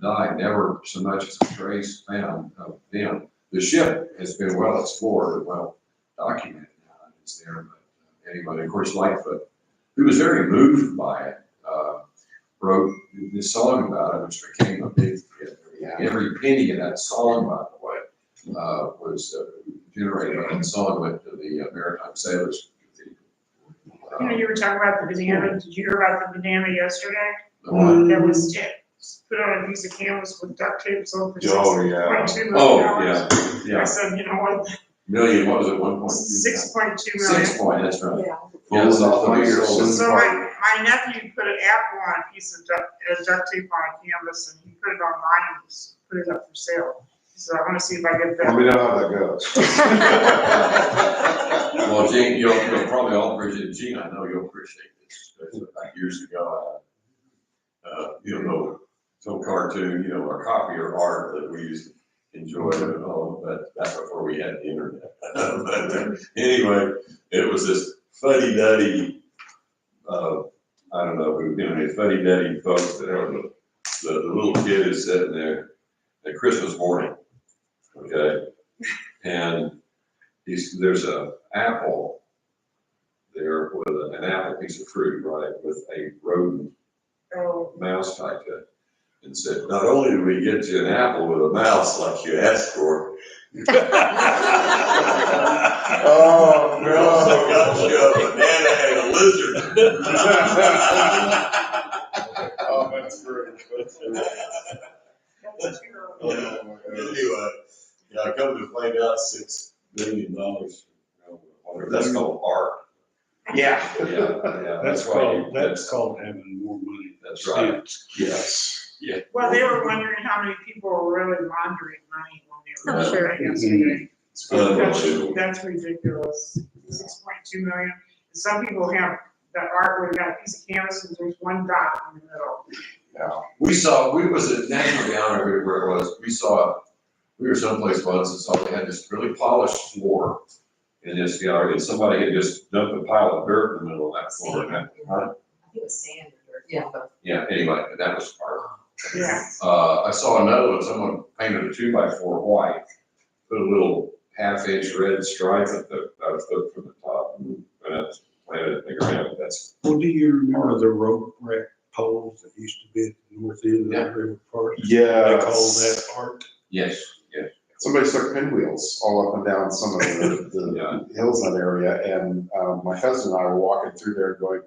Speaker 4: died, never so much as a trace found of them. The ship has been well explored and well documented. It's there, but anyway, of course, Lightfoot, who was very moved by it, wrote this song about it, which became a big hit. Every penny in that song, by the way, was generated by the song went to the Maritime Sailors.
Speaker 5: You were talking about the banana. Did you hear about the banana yesterday?
Speaker 4: What?
Speaker 5: That was put on a piece of canvas with duct tape sold for
Speaker 6: Oh, yeah.
Speaker 5: $6.2 million.
Speaker 4: Oh, yeah.
Speaker 5: I said, you know what?
Speaker 4: Million, what was it, 1.2?
Speaker 5: 6.2 million.
Speaker 4: 6 point, that's right.
Speaker 9: Yeah.
Speaker 4: Yeah, it's off the meter.
Speaker 5: So my nephew put an apple on a piece of duct tape on a canvas, and he put it online and just put it up for sale. So I want to see if I get
Speaker 6: Let
Speaker 5: that.
Speaker 6: me know how that goes.
Speaker 4: Well, Gene, you'll probably all appreciate it. Gene, I know you'll appreciate this. Like years ago, some cartoon, or copier art that we used to enjoy at home, but that's before we had the internet. But anyway, it was this fuddy-duddy, I don't know, fuddy-duddy folks that are the little kid is sitting there at Christmas morning, okay? And there's a apple there with an apple piece of fruit, right, with a rodent mouse tied to it. And said, not only did we get you an apple with a mouse like you asked for.
Speaker 6: Oh,
Speaker 4: We also got you a banana and a lizard.
Speaker 6: Oh, that's great. That's great.
Speaker 4: Anyway, yeah, come to find out $6 million, whatever, that's called art.
Speaker 1: Yeah.
Speaker 4: Yeah,
Speaker 8: That's
Speaker 4: why
Speaker 8: that's called having more money.
Speaker 4: That's right.
Speaker 6: Yes.
Speaker 5: Well, they were wondering how many people were really laundering money when they
Speaker 3: I'm
Speaker 5: were
Speaker 3: sure.
Speaker 5: there yesterday.
Speaker 4: Unbelievable.
Speaker 5: That's ridiculous. 6.2 million. Some people have that art where they got a piece of canvas and there's one dot in the middle.
Speaker 6: Yeah.
Speaker 4: We was at National Gallery where it was, we were someplace once and saw they had this really polished floor in this gallery, and somebody had just dumped a pile of dirt in the middle of that floor. Right?
Speaker 9: I think it was sand or dirt. Yeah.
Speaker 4: Yeah, anyway, that was art.
Speaker 5: Yeah.
Speaker 4: I saw another one, someone painted a 2x4 white, put a little half-inch red stripe at the foot from the top, and that's planted in the ground, that's,
Speaker 8: Well, do you remember the rope rack poles that used to be at the north end of
Speaker 4: Yeah.
Speaker 8: the river park?
Speaker 6: Yeah.
Speaker 8: They called that arc.
Speaker 4: yes, yes.
Speaker 6: Somebody stuck pinwheels all up and down some of the hills in that area, and my husband and I were walking through there going,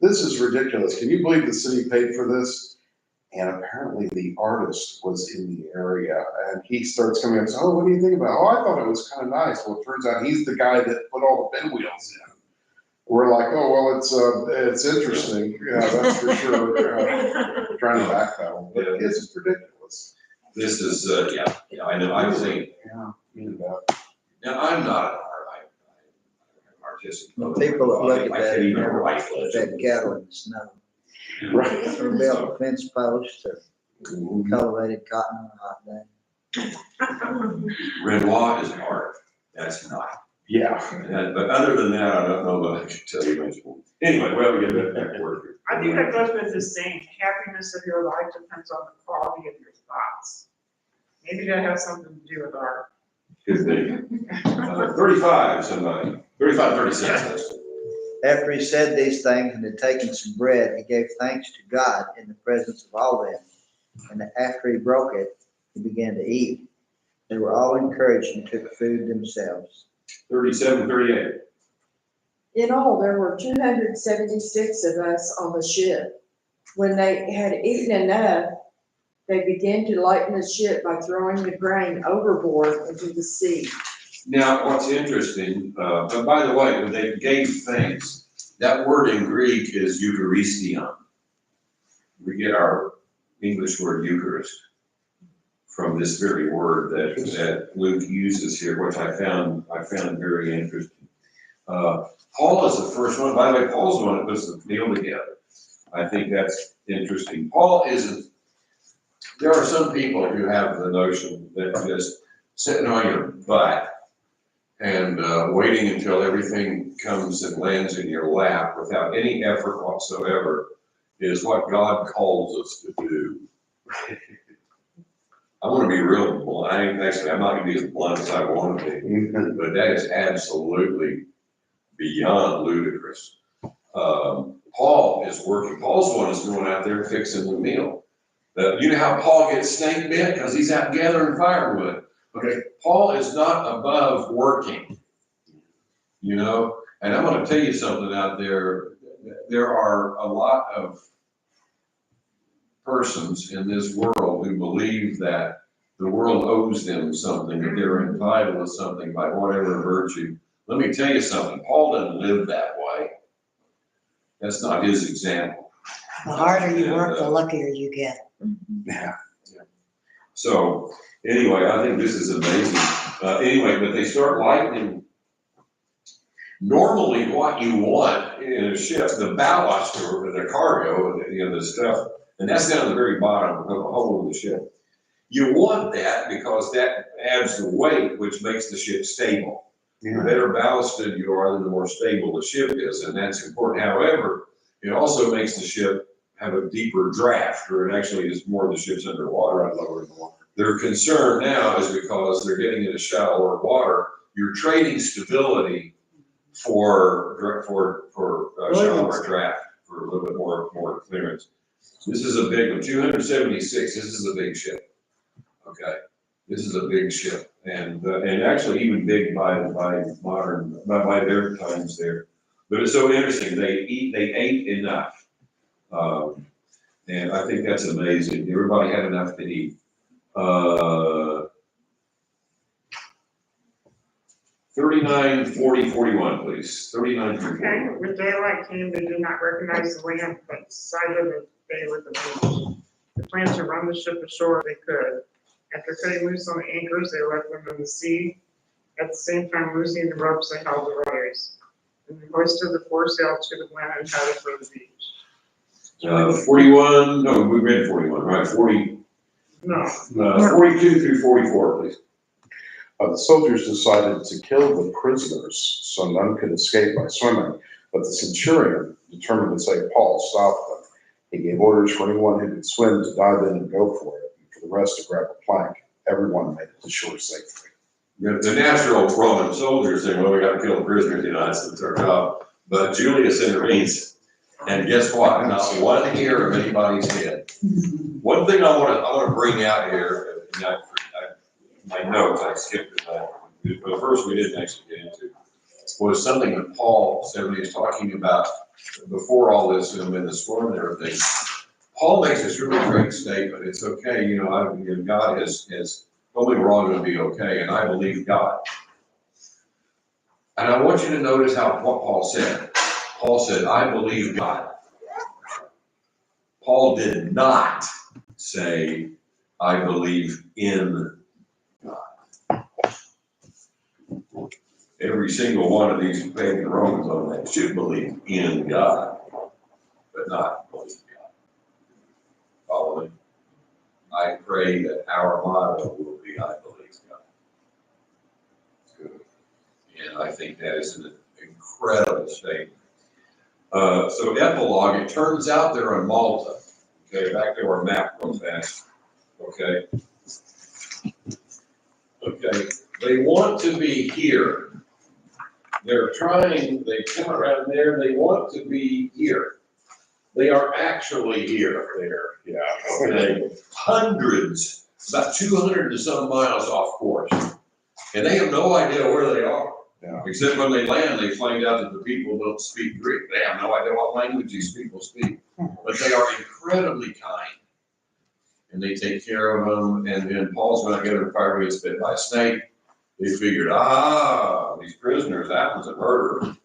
Speaker 6: this is ridiculous, can you believe the city paid for this? And apparently the artist was in the area, and he starts coming up and says, oh, what do you think about it? Oh, I thought it was kind of nice. Well, it turns out he's the guy that put all the pinwheels in. We're like, oh, well, it's interesting, yeah, that's for sure, trying to backpedal, but it's just ridiculous.
Speaker 4: This is, yeah, I know, I've seen,
Speaker 6: Yeah, I mean,
Speaker 4: now, I'm not an I'm artistic.
Speaker 1: Well, people that look at
Speaker 4: I
Speaker 1: that
Speaker 4: can't even
Speaker 1: never
Speaker 4: write legend.
Speaker 1: That cattle in the snow,
Speaker 6: right.
Speaker 1: or built fence posts, or
Speaker 4: Mhm.
Speaker 1: cultivated cotton on a hot day.
Speaker 4: Renoir is art, that's not.
Speaker 6: Yeah.
Speaker 4: But other than that, I don't know that I can tell you much more. Anyway, well, we get back to work.
Speaker 5: I think that goes with the saying, happiness of your life depends on the quality of your thoughts. Maybe that has something to do with art.
Speaker 4: Good thing. 35, somebody, 35, 36, that's it.
Speaker 1: After he said these things and had taken some bread, he gave thanks to God in the presence of all them. And after he broke it, he began to eat. They were all encouraged and took food themselves.
Speaker 4: 37, 38.
Speaker 10: In all, there were 276 of us on the ship. When they had eaten enough, they began to lighten the ship by throwing the grain overboard into the sea.
Speaker 4: Now, what's interesting, but by the way, when they gave thanks, that word in Greek is Eucharistion. We get our English word Eucharist from this very word that Luke uses here, which I found very interesting. Paul is the first one, by the way, Paul's the one that puts the meal together. I think that's interesting. Paul isn't, there are some people who have the notion that just sitting on your butt and waiting until everything comes and lands in your lap without any effort whatsoever is what God calls us to do. I want to be real blunt. Actually, I'm not going to be as blunt as I want to be, but that is absolutely beyond ludicrous. Paul is working. Paul's the one who's going out there fixing the meal. You know how Paul gets snake bit? Because he's out gathering firewood. Okay, Paul is not above working, you know? And I'm going to tell you something out there. There are a lot of persons in this world who believe that the world owes them something, that they're entitled to something by whatever virtue. Let me tell you something, Paul doesn't live that way. That's not his example.
Speaker 2: The harder you work, the luckier you get.
Speaker 6: Yeah.
Speaker 4: So anyway, I think this is amazing. Anyway, but they start lightening. Normally what you want in a ship, the ballast or the cargo, the stuff, and that's down at the very bottom of the hull of the ship. You want that because that adds the weight, which makes the ship stable. The better ballasted you are, the more stable the ship is, and that's important. However, it also makes the ship have a deeper draft, or it actually is more of the ship's underwater and lower in the water. Their concern now is because they're getting into shallower water, you're trading stability for shallower draft, for a little bit more clearance. This is a big one, 276, this is a big ship, okay? This is a big ship, and actually even big by their times there. But it's so interesting, they ate enough. And I think that's amazing. Everybody had enough to eat. 39, 40, 41, please. 39 through
Speaker 5: Okay,
Speaker 4: 41.
Speaker 5: when daylight came, they did not recognize the land, but decided that they were the beach. They planned to run the ship ashore if they could. After cutting loose on the anchors, they left them in the sea. At the same time, loosening the ropes that held the rudders. And they hoisted the foresail to the wind and headed for the beach.
Speaker 4: 41, no, we read 41, right? 40,
Speaker 5: No,
Speaker 4: 42 through 44, please.
Speaker 6: The soldiers decided to kill the prisoners so none could escape by swimming, but the centurion determined to save Paul, stopped them. He gave orders for anyone who could swim to dive in and go for it, and for the rest to grab a plank. Everyone made it to shore safely.
Speaker 4: The natural Roman soldiers saying, well, we got to kill the prisoners, that's their job. But Julius intervenes, and guess what? Not one hair of anybody's head. One thing I wanna bring out here, and my notes, I skipped it, but first we didn't actually get into, was something that Paul said when he was talking about before all this, and in the storm and everything. Paul makes this really great statement. It's okay, God has told me we're all gonna be okay, and I believe God. And I want you to notice what Paul said. Paul said, I believe God. Paul did not say, I believe in God. Every single one of these pagan Romans on that should believe in God, but not believe God. Follow me? I pray that our motto will be, I believe God. Good. And I think that is an incredible statement. So epilogue, it turns out they're in Malta. Okay, back to our map real fast. Okay. Okay, they want to be here. They come around there, they want to be here. They are actually here, yeah. Okay, hundreds, about 200 and some miles off course. And they have no idea where they are. Yeah. Except when they land, they find out that the people don't speak Greek. They have no idea what language these people speak. But they are incredibly kind. And they take care of them. And then Paul's going to get a fire gets bit by a snake. They figured, these prisoners, that was a murderer.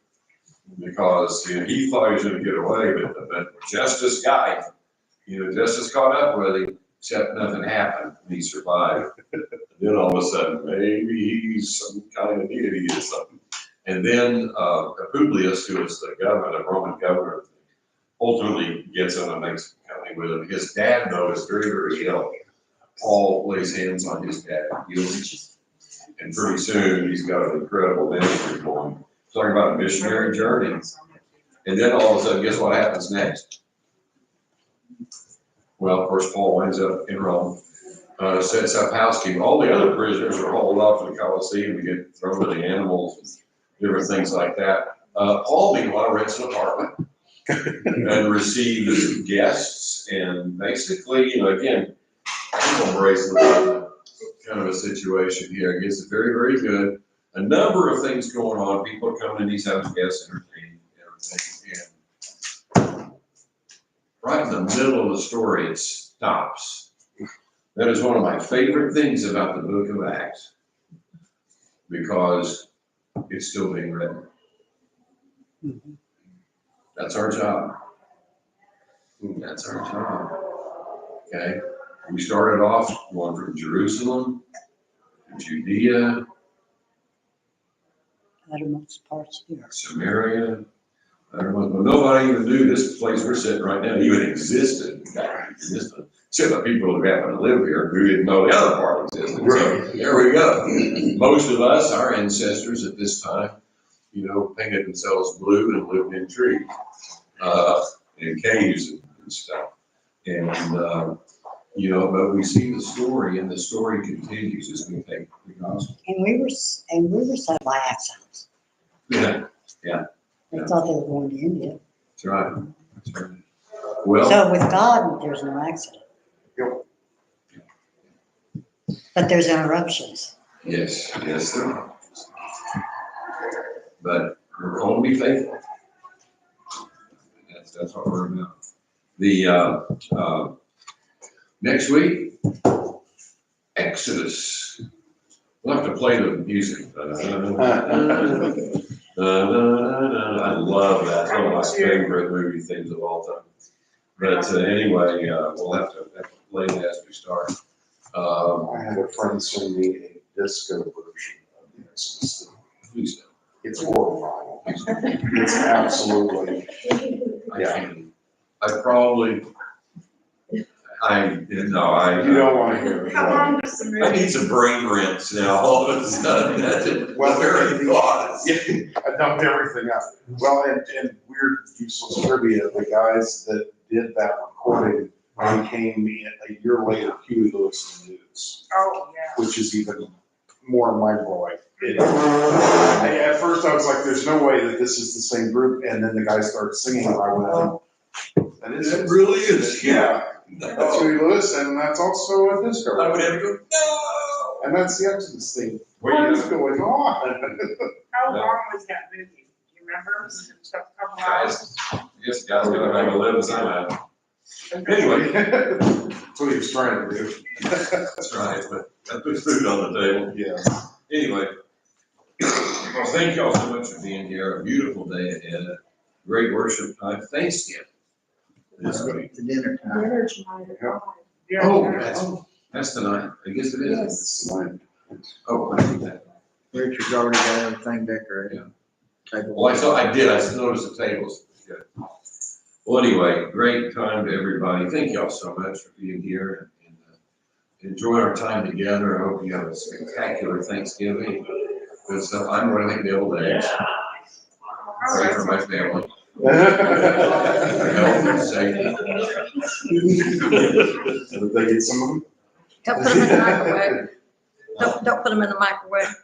Speaker 4: Because he thought he was going to get away, but Justice guy, Justice caught up with him, except nothing happened, and he survived. Then all of a sudden, maybe he's some kind of deity or something. And then Publius, who is the Roman governor, ultimately gets him and makes company with him. His dad, though, is very, very ill. Paul lays hands on his dad, heals him. And pretty soon, he's got an incredible ministry going. Talking about a missionary journey. And then all of a sudden, guess what happens next? Well, of course, Paul winds up in Rome, sets up housekeeping. All the other prisoners are hauled off to the Colosseum to get thrown to the animals and different things like that. Paul, meanwhile, rents an apartment and receives guests. And basically, again, people bracelet kind of a situation here. It gets very, very good. A number of things going on. People are coming in these houses, guests, entertaining, everything. And right in the middle of the story, it stops. That is one of my favorite things about the book of Acts, because it's still being written. That's our job. That's our job. Okay? We started off going from Jerusalem, Judea,
Speaker 2: Uttermost parts of the earth.
Speaker 4: Samaria. Nobody even knew this place we're sitting right now even existed. Except the people who happen to live here who didn't know the other part existed. So there we go. Most of us, our ancestors at this time, painted themselves blue and lived in trees, in caves and stuff. And, but we see the story, and the story continues as we take the gospel.
Speaker 2: And we were sent by exiles.
Speaker 4: Yeah.
Speaker 2: They thought they were going to India.
Speaker 4: That's right. That's right. Well.
Speaker 2: So with God, there's no accident.
Speaker 6: Yep.
Speaker 2: But there's interruptions.
Speaker 4: Yes, there are. But we're called to be faithful. That's what we're about. The next week, Exodus. We'll have to play the music. I love that. It's one of my favorite movie themes of all time. But anyway, we'll have to play it as we start.
Speaker 6: I had a friend send me a disco version of the Exodus.
Speaker 4: Please don't.
Speaker 6: It's horrifying. It's absolutely,
Speaker 4: You
Speaker 6: you don't want to hear it.
Speaker 5: How long does the movie?
Speaker 4: I need some brain rinse now, all of a sudden.
Speaker 6: Well,
Speaker 4: Very thoughts.
Speaker 6: I dumped everything out. Well, and weird, useless trivia, the guys that did that recording became a year later Huey Lewis and the News,
Speaker 5: Oh, yeah.
Speaker 6: which is even more mind-blowing. At first I was like, there's no way that this is the same group, and then the guy starts singing, and I went, oh, that is.
Speaker 4: It really is.
Speaker 6: Yeah, that's Huey Lewis, and that's also a disco.
Speaker 4: I would have to go, no.
Speaker 6: And that's the Exodus theme.
Speaker 4: Where
Speaker 6: What
Speaker 4: you
Speaker 6: is going on?
Speaker 5: How long was that movie? Do you remember? Was it a couple hours?
Speaker 4: Guys, guys gotta make a living somehow. Anyway.
Speaker 6: That's what he was trying to do.
Speaker 4: That's right, but that puts food on the table.
Speaker 6: Yeah.
Speaker 4: Anyway, well, thank y'all so much for being here. A beautiful day ahead. Great worship time. Thanksgiving this week.
Speaker 1: To dinner time.
Speaker 10: Dinner tonight at five.
Speaker 5: Yeah.
Speaker 4: That's tonight. I guess it is.
Speaker 10: Yes.
Speaker 6: It's mine.
Speaker 4: Oh, I see that.
Speaker 1: Richard's already got everything decorated. Table.
Speaker 4: Well, I did. I noticed the tables. Good. Well, anyway, great time to everybody. Thank y'all so much for being here and enjoy our time together. I hope you have a spectacular Thanksgiving. Because I'm running devil eggs. Pray for my family. Their health and safety.
Speaker 6: Did they get some of them?
Speaker 3: Don't put them in the microwave. Don't put them in the microwave.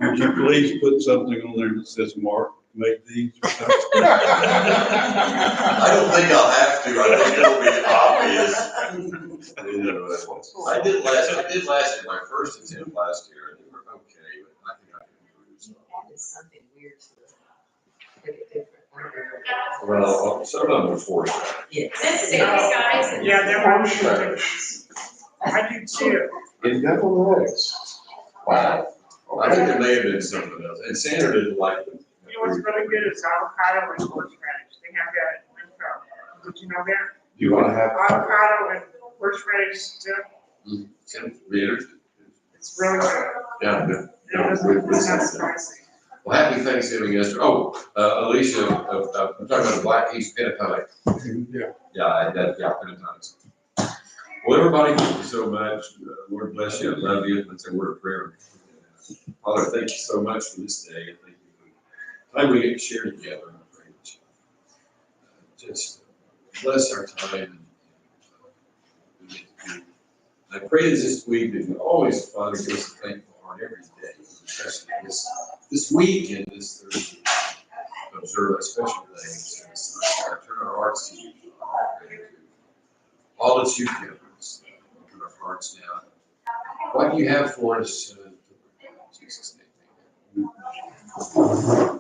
Speaker 8: Would you please put something on there that says Mark, make these or something?
Speaker 7: I don't think I'll have to, I think it'll be obvious.
Speaker 4: I did last, my first attempt last year, and they were okay, but I think I can improve. So.
Speaker 9: That is something weird to make it different.
Speaker 4: Well, some of them were forced.
Speaker 9: Yes.
Speaker 5: Yeah, there were. I do too.
Speaker 6: In devil eggs. Wow.
Speaker 4: I think it may have been something else, and Sandra didn't like them.
Speaker 5: You know what's really good is avocado and horseradish. They have that in Winco. Did you know that?
Speaker 6: You want to have.
Speaker 5: Avocado and horseradish dip. It's really good.
Speaker 4: Yeah, good.
Speaker 5: It's not spicy.
Speaker 4: Well, happy Thanksgiving, Esther. Oh, Alicia, I'm talking about the Black East Pentatonic.
Speaker 8: Yeah.
Speaker 4: Yeah, Pentatonics. Well, everybody, thank you so much. Lord bless you. I love you. Let's say a word of prayer. Father, thank you so much for this day. Thank you for the time we get to share together. I pray that you just bless our time. I pray this week that you always, Father, give us a thankful heart every day, especially this week and this Thursday. Observe a special day. So turn our hearts to you. All that you've given us. Open our hearts down. What you have for us, in Jesus' name. Amen.